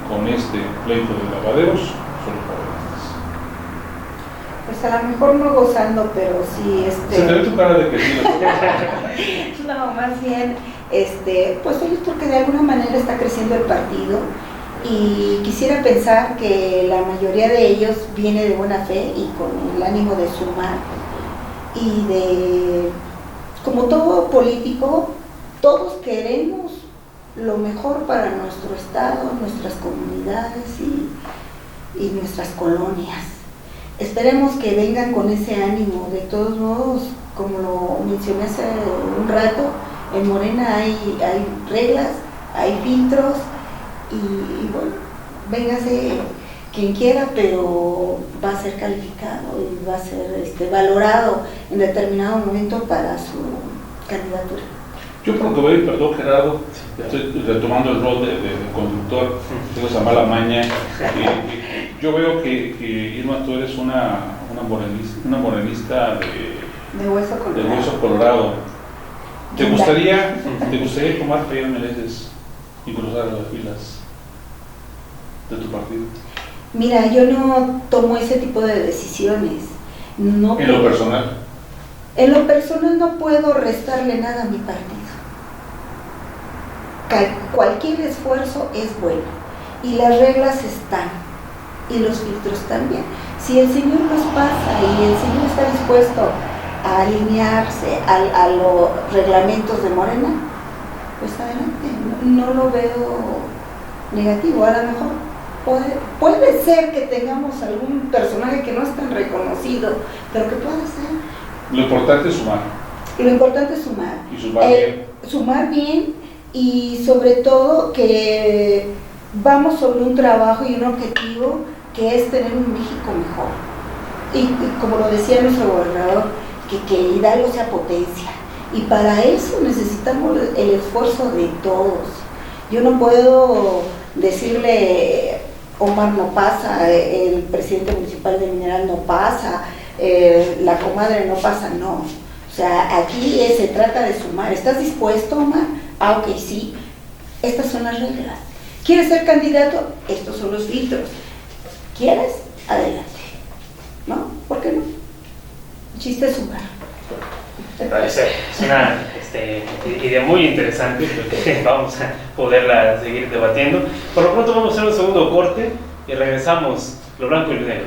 con este pleito de lavaderos son los gobernantes. Pues a lo mejor no gozando, pero sí Se te ve tu cara de que sí. No, más bien, pues ellos, porque de alguna manera está creciendo el partido, y quisiera pensar que la mayoría de ellos viene de buena fe y con el ánimo de sumar, y como todo político, todos queremos lo mejor para nuestro estado, nuestras comunidades y nuestras colonias. Esperemos que vengan con ese ánimo. De todos modos, como lo mencioné hace un rato, en Morena hay reglas, hay filtros, y bueno, véngase quien quiera, pero va a ser calificado y va a ser valorado en determinado momento para su candidatura. Yo por lo que veo, perdón Gerardo, estoy retomando el rol de conductor, tengo esa mala maña. Yo veo que Irma, tú eres una morenista De hueso de colorado. hueso colorado. ¿Te gustaría que Omar Fayad Meneses incluso las filas de tu partido? Mira, yo no tomo ese tipo de decisiones. No En lo personal. En lo personal no puedo restarle nada a mi partido. Cualquier esfuerzo es bueno y las reglas están y los filtros también. Si el Señor los pasa y el Señor está dispuesto a alinearse a los reglamentos de Morena, pues adelante, no lo veo negativo. A lo mejor puede ser que tengamos algún personaje que no es tan reconocido, pero que puede ser. Lo importante es sumar. Lo importante es sumar. Y sumar bien. Sumar bien y sobre todo que vamos sobre un trabajo y un objetivo que es tener un México mejor. Y como lo decía nuestro gobernador, que Hidalgo sea potencia. Y para eso necesitamos el esfuerzo de todos. Yo no puedo decirle, Omar no pasa, el presidente municipal de Mineral no pasa, la comadre no pasa, no. O sea, aquí se trata de sumar. ¿Estás dispuesto, Omar? Ah, ok, sí. Estas son las reglas. ¿Quieres ser candidato? Estos son los filtros. ¿Quieres? Adelante. ¿No? ¿Por qué no? El chiste es sumar. Es una idea muy interesante, creo que vamos a poderla seguir debatiendo. Por lo pronto vamos a hacer un segundo corte y regresamos, lo blanco y lo negro.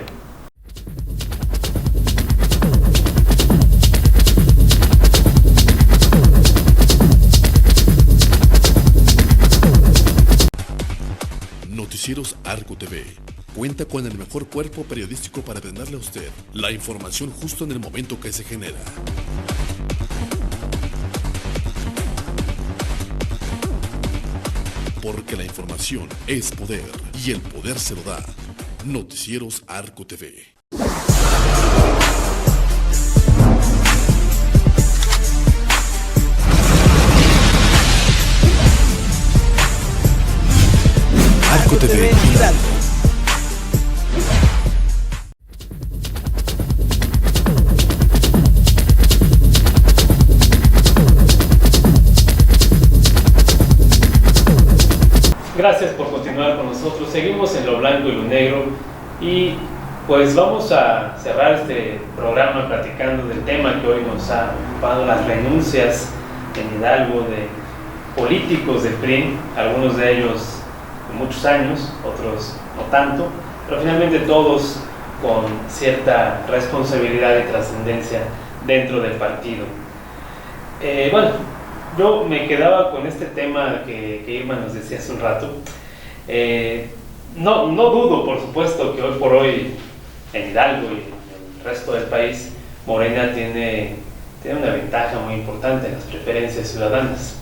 Noticieros Arco TV cuenta con el mejor cuerpo periodístico para brindarle a usted la información justo en el momento que se genera. Porque la información es poder y el poder se lo da. Noticieros Arco TV. Arco TV. Gracias por continuar con nosotros. Seguimos en lo blanco y lo negro y pues vamos a cerrar este programa platicando del tema que hoy nos ha ocupado, las renuncias en Hidalgo de políticos del PRI, algunos de ellos con muchos años, otros no tanto, pero finalmente todos con cierta responsabilidad y trascendencia dentro del partido. Bueno, yo me quedaba con este tema que Irma nos decía hace un rato. No dudo, por supuesto, que hoy por hoy en Hidalgo y en el resto del país, Morena tiene una ventaja muy importante en las preferencias ciudadanas.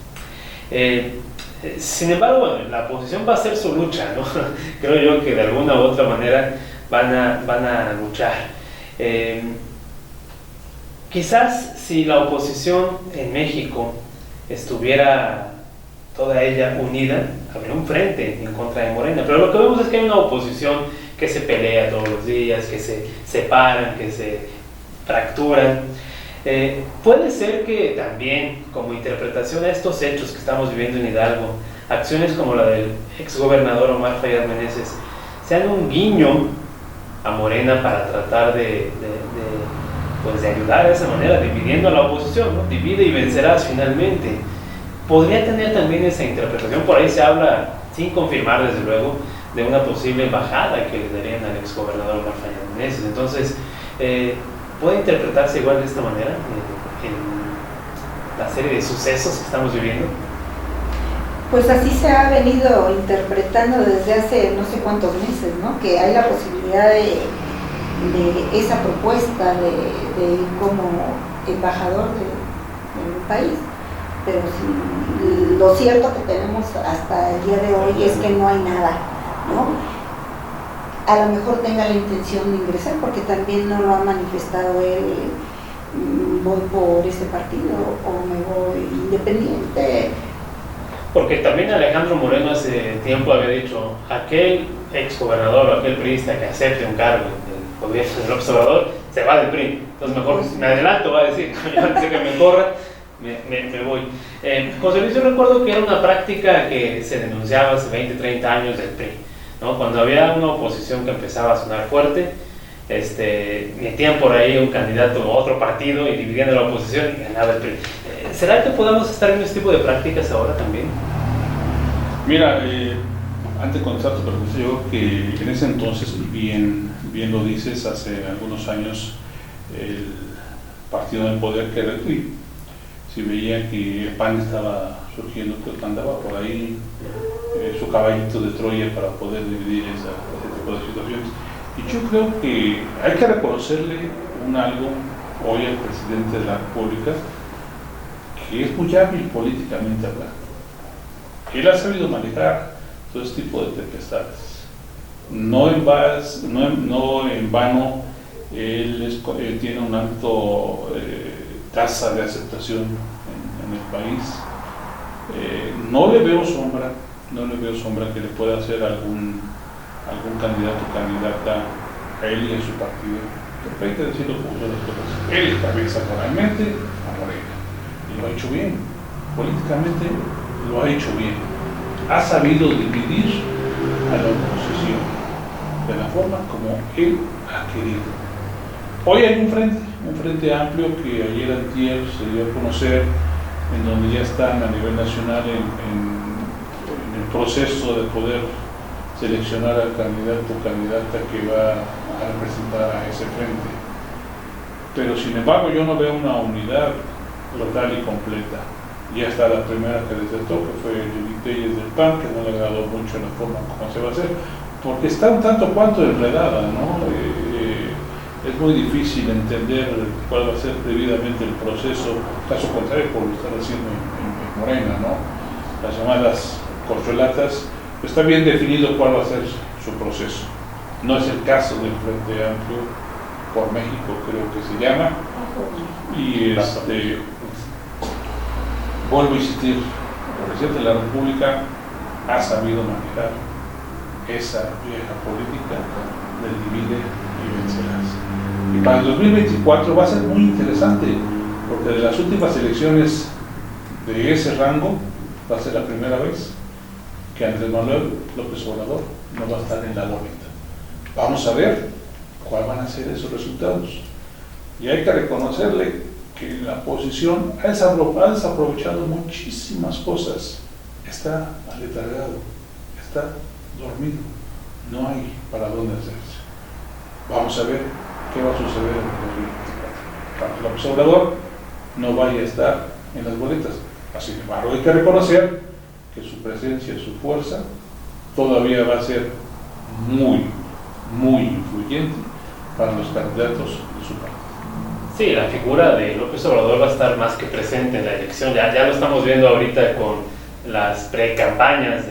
Sin embargo, bueno, la oposición va a hacer su lucha, ¿no? Creo yo que de alguna u otra manera van a luchar. Quizás si la oposición en México estuviera toda ella unida, habría un frente en contra de Morena, pero lo que vemos es que hay una oposición que se pelea todos los días, que se separan, que se fracturan. Puede ser que también, como interpretación a estos hechos que estamos viviendo en Hidalgo, acciones como la del exgobernador Omar Fayad Meneses sean un guiño a Morena para tratar de ayudar de esa manera, dividiendo a la oposición, ¿no? Divide y vencerás finalmente. Podría tener también esa interpretación. Por ahí se habla, sin confirmar desde luego, de una posible embajada que le darían al exgobernador Omar Fayad Meneses. Entonces, puede interpretarse igual de esta manera en la serie de sucesos que estamos viviendo. Pues así se ha venido interpretando desde hace no sé cuántos meses, ¿no? Que hay la posibilidad de esa propuesta de ir como embajador del país. Pero sí, lo cierto que tenemos hasta el día de hoy es que no hay nada, ¿no? A lo mejor tenga la intención de ingresar, porque también no lo ha manifestado él voy por este partido o me voy independiente. Porque también Alejandro Moreno hace tiempo había dicho, aquel exgobernador o aquel priista que acepte un cargo del gobierno del observador se va del PRI. Entonces mejor me adelanto, va a decir, antes de que me corra, me voy. José Luis, yo recuerdo que era una práctica que se denunciaba hace 20, 30 años del PRI, ¿no? Cuando había una oposición que empezaba a sonar fuerte, metían por ahí un candidato a otro partido y dividían la oposición y ganaba el PRI. ¿Será que podamos estar en este tipo de prácticas ahora también? Mira, antes de contestar tu pregunta, yo creo que en ese entonces, bien lo dices, hace algunos años, el partido en el poder que era el PRI, si veía que el PAN estaba surgiendo, que andaba por ahí su caballito de Troya para poder dividir ese tipo de situaciones. Y yo creo que hay que reconocerle algo hoy al presidente de la República, que es muy hábil políticamente hablando. Él ha sabido manejar todo este tipo de tempestades. No en vano, él tiene una alta tasa de aceptación en el país. No le veo sombra que le pueda hacer algún candidato o candidata a él y a su partido. Porque hay que decirlo como son las cosas. Él cabeza moralmente a Morena. Y lo ha hecho bien. Políticamente lo ha hecho bien. Ha sabido dividir a la oposición de la forma como él ha querido. Hoy hay un frente amplio que ayer antier se dio a conocer, en donde ya están a nivel nacional en el proceso de poder seleccionar al candidato o candidata que va a representar a ese frente. Pero sin embargo yo no veo una unidad total y completa. Ya está la primera que desertó, que fue Judith Telles del PAN, que no le agradó mucho la forma como se va a hacer, porque está un tanto cuanto enredada, ¿no? Es muy difícil entender cuál va a ser debidamente el proceso, caso contrario por lo que están haciendo en Morena, ¿no? Las llamadas corcholatas, está bien definido cuál va a ser su proceso. No es el caso del Frente Amplio por México, creo que se llama, y vuelvo a insistir, el presidente de la República ha sabido manejar esa vieja política del divide y vencerás. Y para el 2024 va a ser muy interesante, porque de las últimas elecciones de ese rango va a ser la primera vez que Andrés Manuel López Obrador no va a estar en la boleta. Vamos a ver cuáles van a ser esos resultados. Y hay que reconocerle que la oposición ha desaprovechado muchísimas cosas. Está aletargado, está dormido, no hay para dónde hacerse. Vamos a ver qué va a suceder en el 2024. Para que López Obrador no vaya a estar en las boletas. Sin embargo, hay que reconocer que su presencia, su fuerza, todavía va a ser muy, muy influyente para los candidatos de su partido. Sí, la figura de López Obrador va a estar más que presente en la elección. Ya lo estamos viendo ahorita con las pre-campañas.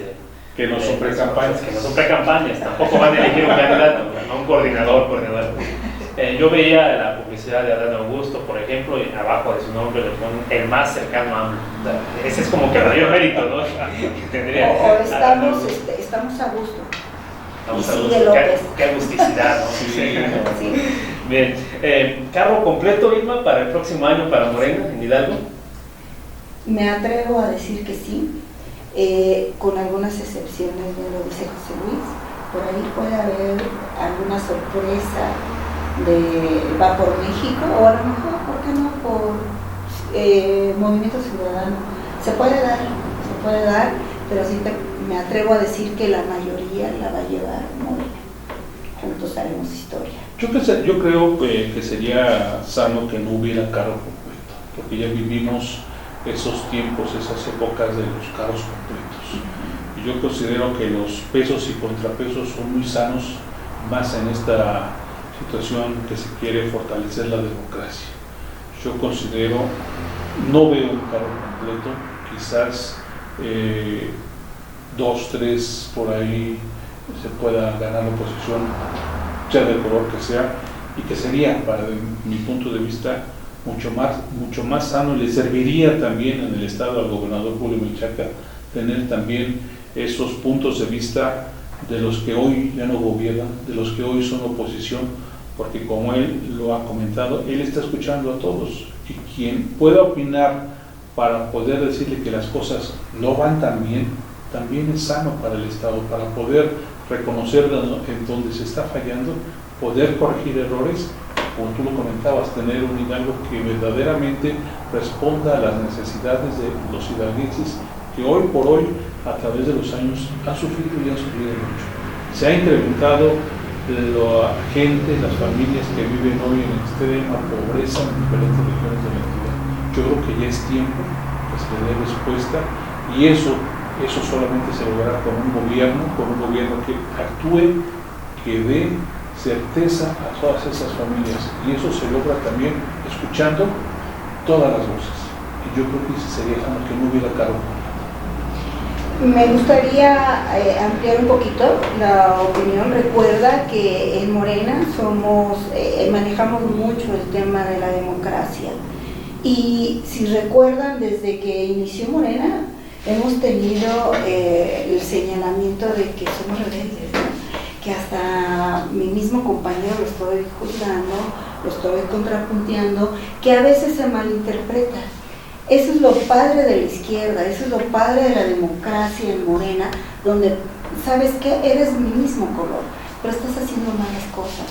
Que no son pre-campañas. Que no son pre-campañas, tampoco van a elegir un candidato, no un coordinador. Yo veía la publicidad de Adán Augusto, por ejemplo, y abajo de su nombre le ponen el más cercano a AMLO. Ese es como que mayor mérito, ¿no? Estamos a gusto. Estamos a gusto. Qué agusticidad, ¿no? Sí. Bien. ¿Carro completo, Irma, para el próximo año para Morena, en Hidalgo? Me atrevo a decir que sí, con algunas excepciones, me lo dice José Luis. Por ahí puede haber alguna sorpresa de Va por México, o a lo mejor, ¿por qué no?, por Movimiento Ciudadano. Se puede dar, pero sí me atrevo a decir que la mayoría la va a llevar Morena. Juntos haremos historia. Yo creo que sería sano que no hubiera carro completo, porque ya vivimos esos tiempos, esas épocas de los carros completos. Y yo considero que los pesos y contrapesos son muy sanos, más en esta situación que se quiere fortalecer la democracia. Yo considero, no veo un carro completo, quizás 2, 3 por ahí se pueda ganar la oposición, sea del color que sea, y que sería, para mi punto de vista, mucho más sano. Le serviría también en el estado al gobernador Julio Menchaca tener también esos puntos de vista de los que hoy ya no gobiernan, de los que hoy son oposición, porque como él lo ha comentado, él está escuchando a todos, y quien pueda opinar para poder decirle que las cosas no van tan bien, también es sano para el Estado, para poder reconocer en donde se está fallando, poder corregir errores, como tú lo comentabas, tener un Hidalgo que verdaderamente responda a las necesidades de los hidalguenses que hoy por hoy, a través de los años, han sufrido y han sufrido mucho. Se ha incrementado la gente, las familias que viven hoy en extrema pobreza en diferentes regiones de la entidad. Yo creo que ya es tiempo que se le dé respuesta, y eso solamente se logrará con un gobierno que actúe, que dé certeza a todas esas familias, y eso se logra también escuchando todas las voces. Y yo creo que sería como que no hubiera cargo. Me gustaría ampliar un poquito la opinión. Recuerda que en Morena manejamos mucho el tema de la democracia, y si recuerdan, desde que inició Morena hemos tenido el señalamiento de que somos rebeldes, ¿no? Que hasta mi mismo compañero lo estoy juzgando, lo estoy contrapunteando, que a veces se malinterpreta. Eso es lo padre de la izquierda, eso es lo padre de la democracia en Morena, donde, ¿sabes qué? Eres mi mismo color, pero estás haciendo malas cosas.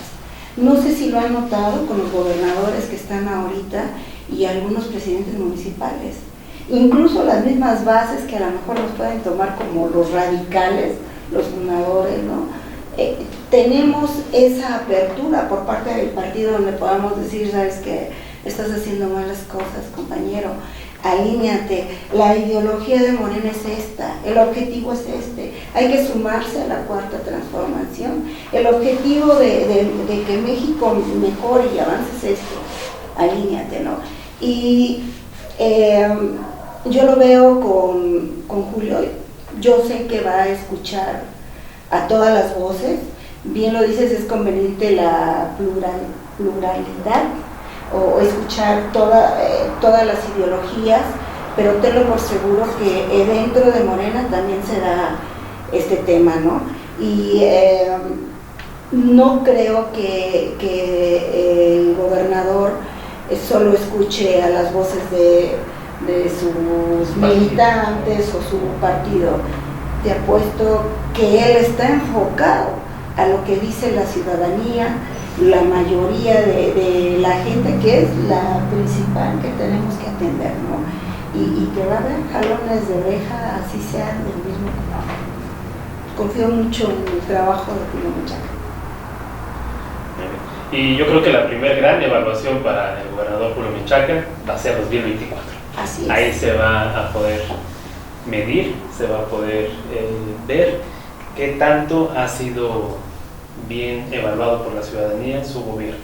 No sé si lo han notado con los gobernadores que están ahorita y algunos presidentes municipales. Incluso las mismas bases que a lo mejor los pueden tomar como los radicales, los fundadores, ¿no? Tenemos esa apertura por parte del partido donde podamos decir, ¿sabes qué? Estás haciendo malas cosas, compañero, alíñate, la ideología de Morena es esta, el objetivo es este, hay que sumarse a la cuarta transformación, el objetivo de que México mejore y avance es esto, alíñate, ¿no? Y yo lo veo con Julio, yo sé que va a escuchar a todas las voces, bien lo dices, es conveniente la pluralidad, o escuchar todas las ideologías, pero tenlo por seguro que dentro de Morena también se da este tema, ¿no? Y no creo que el gobernador solo escuche a las voces de sus militantes o su partido. Te apuesto que él está enfocado a lo que dice la ciudadanía, la mayoría de la gente, que es la principal que tenemos que atender, ¿no? Y que va a haber jalones de oreja, así sean del mismo color. Confío mucho en el trabajo de Julio Menchaca. Y yo creo que la primera gran evaluación para el gobernador Julio Menchaca va a ser 2024. Así es. Ahí se va a poder medir, se va a poder ver qué tanto ha sido bien evaluado por la ciudadanía su gobierno.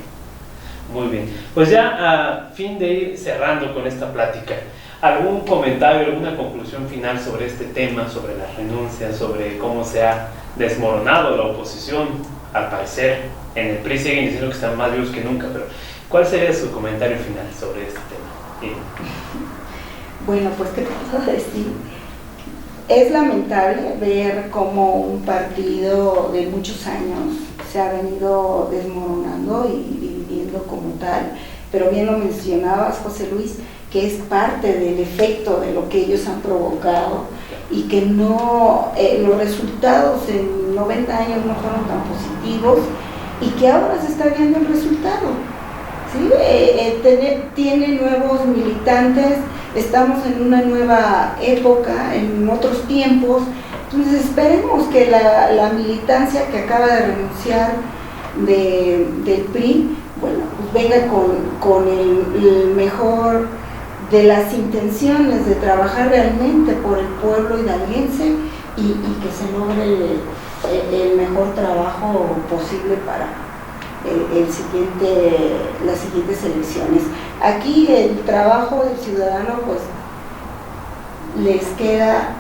Muy bien, pues ya a fin de ir cerrando con esta plática, ¿algún comentario, alguna conclusión final sobre este tema, sobre las renuncias, sobre cómo se ha desmoronado la oposición? Al parecer en el PRI siguen diciendo que están más vivos que nunca, pero ¿cuál sería su comentario final sobre este tema? Bueno, pues qué te puedo decir. Es lamentable ver cómo un partido de muchos años se ha venido desmoronando y dividiendo como tal, pero bien lo mencionabas, José Luis, que es parte del efecto de lo que ellos han provocado, y que no, los resultados en 90 años no fueron tan positivos, y que ahora se está viendo el resultado, ¿sí? Tiene nuevos militantes, estamos en una nueva época, en otros tiempos. Entonces esperemos que la militancia que acaba de renunciar del PRI, bueno, pues venga con el mejor de las intenciones de trabajar realmente por el pueblo hidalguense, y que se logre el mejor trabajo posible para las siguientes elecciones. Aquí el trabajo del ciudadano, pues les queda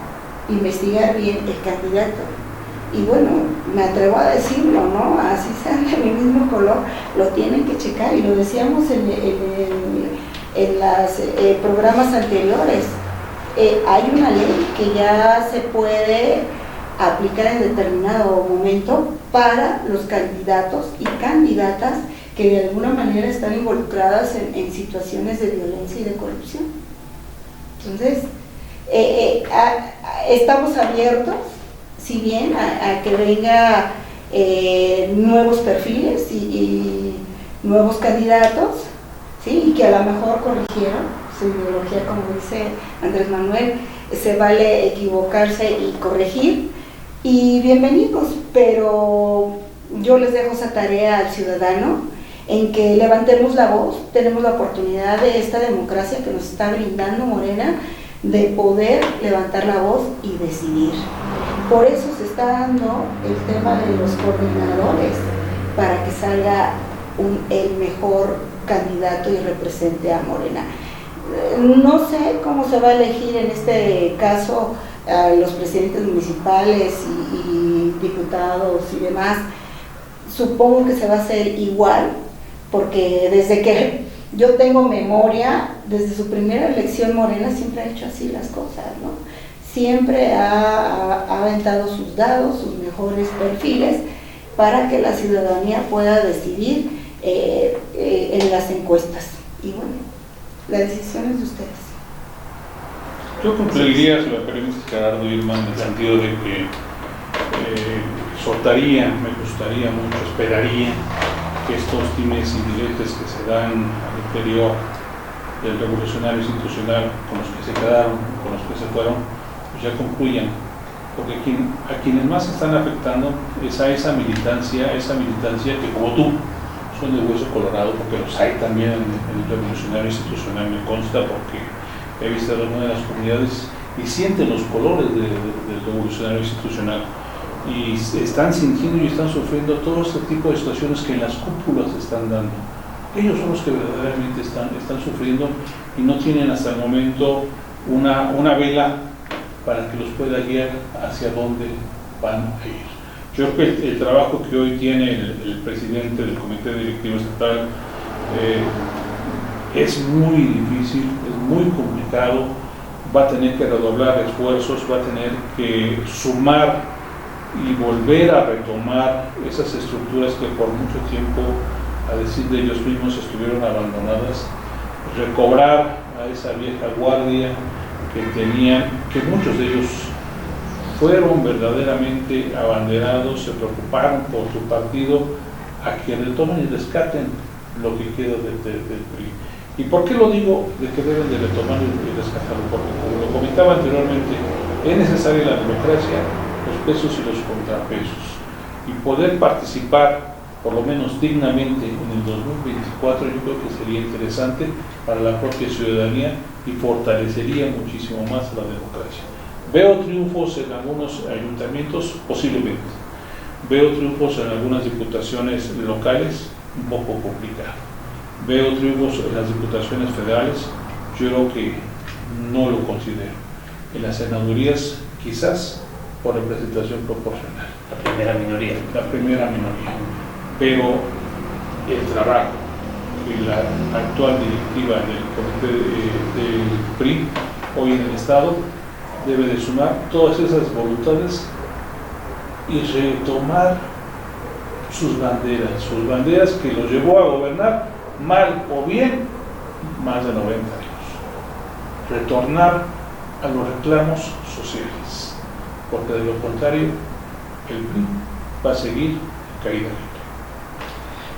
investigar bien el candidato, y bueno, me atrevo a decirlo, ¿no? Así sean de mi mismo color, lo tienen que checar, y lo decíamos en en los programas anteriores, hay una ley que ya se puede aplicar en determinado momento para los candidatos y candidatas que de alguna manera están involucradas en situaciones de violencia y de corrupción. Entonces, estamos abiertos, si bien a que venga nuevos perfiles y nuevos candidatos, ¿sí? Y que a lo mejor corrigieron su ideología, como dice Andrés Manuel, se vale equivocarse y corregir, y bienvenidos, pero yo les dejo esa tarea al ciudadano, en que levantemos la voz. Tenemos la oportunidad de esta democracia que nos está brindando Morena, de poder levantar la voz y decidir. Por eso se está dando el tema de los coordinadores, para que salga el mejor candidato y represente a Morena. No sé cómo se va a elegir en este caso a los presidentes municipales y diputados y demás. Supongo que se va a hacer igual, porque desde que yo tengo memoria, desde su primera elección, Morena siempre ha hecho así las cosas, ¿no? Siempre ha aventado sus dados, sus mejores perfiles, para que la ciudadanía pueda decidir en las encuestas. Y bueno, la decisión es de ustedes. Yo concluiría, si me permites, Gerardo, Irma, en el sentido de que soltaría, me gustaría mucho, esperaría que estos dimes y diretes que se dan al interior del revolucionario institucional, con los que se quedaron, con los que se fueron, pues ya concluyan, porque a quienes más están afectando es a esa militancia que, como tú, son de hueso colorado, porque los hay también en el revolucionario institucional, me consta, porque he visitado algunas de las comunidades y sienten los colores del revolucionario institucional, y están sintiendo y están sufriendo todo este tipo de situaciones que en las cúpulas se están dando. Ellos son los que verdaderamente están sufriendo, y no tienen hasta el momento una vela para que los pueda guiar hacia dónde van a ir. Yo creo que el trabajo que hoy tiene el presidente del Comité Directivo Estatal es muy difícil, es muy complicado, va a tener que redoblar esfuerzos, va a tener que sumar y volver a retomar esas estructuras que por mucho tiempo, a decir de ellos mismos, estuvieron abandonadas, recobrar a esa vieja guardia que tenían, que muchos de ellos fueron verdaderamente abanderados, se preocuparon por su partido, a que retomen y rescaten lo que queda del PRI. ¿Y por qué lo digo de que deben de retomar y rescatarlo? Porque, como lo comentaba anteriormente, es necesaria la democracia, los pesos y los contrapesos, y poder participar por lo menos dignamente en el 2024, yo creo que sería interesante para la propia ciudadanía y fortalecería muchísimo más la democracia. Veo triunfos en algunos ayuntamientos, posiblemente. Veo triunfos en algunas diputaciones locales, un poco complicado. Veo triunfos en las diputaciones federales, yo creo que no lo considero. En las senadurías, quizás por representación proporcional. La primera minoría. La primera minoría. Pero el trabajo y la actual directiva del comité del PRI hoy en el Estado debe de sumar todas esas voluntades y retomar sus banderas que los llevó a gobernar mal o bien más de 90 años. Retornar a los reclamos sociales, porque de lo contrario el PRI va a seguir en caída libre.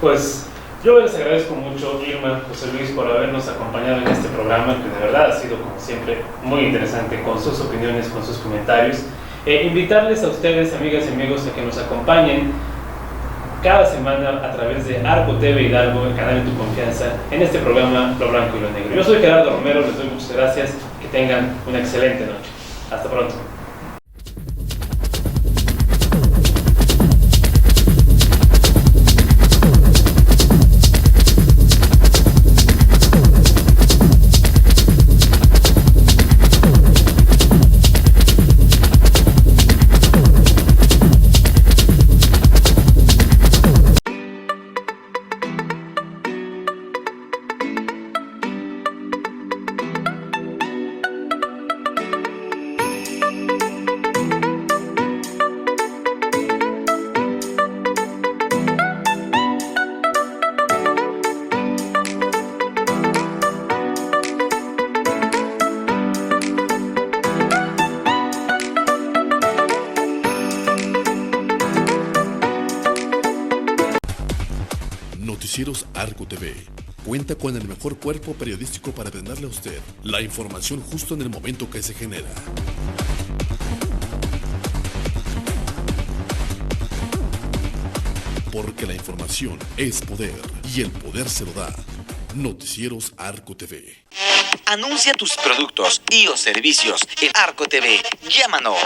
Pues yo les agradezco mucho, Irma, José Luis, por habernos acompañado en este programa, que de verdad ha sido, como siempre, muy interesante, con sus opiniones, con sus comentarios. Invitarles a ustedes, amigas y amigos, a que nos acompañen cada semana a través de Arco TV Hidalgo, el canal de tu confianza, en este programa Lo Blanco y Lo Negro. Yo soy Gerardo Romero, les doy muchas gracias, que tengan una excelente noche. Hasta pronto. Noticieros Arco TV. Cuenta con el mejor cuerpo periodístico para brindarle a usted la información justo en el momento que se genera. Porque la información es poder y el poder se lo da Noticieros Arco TV. Anuncia tus productos y o servicios en Arco TV. Llámanos.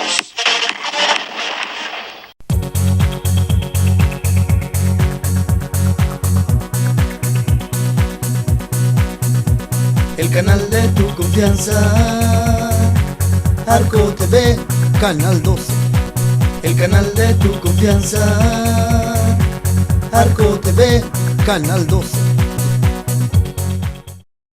El canal de tu confianza, Arco TV, Canal 12. El canal de tu confianza, Arco TV, Canal 12.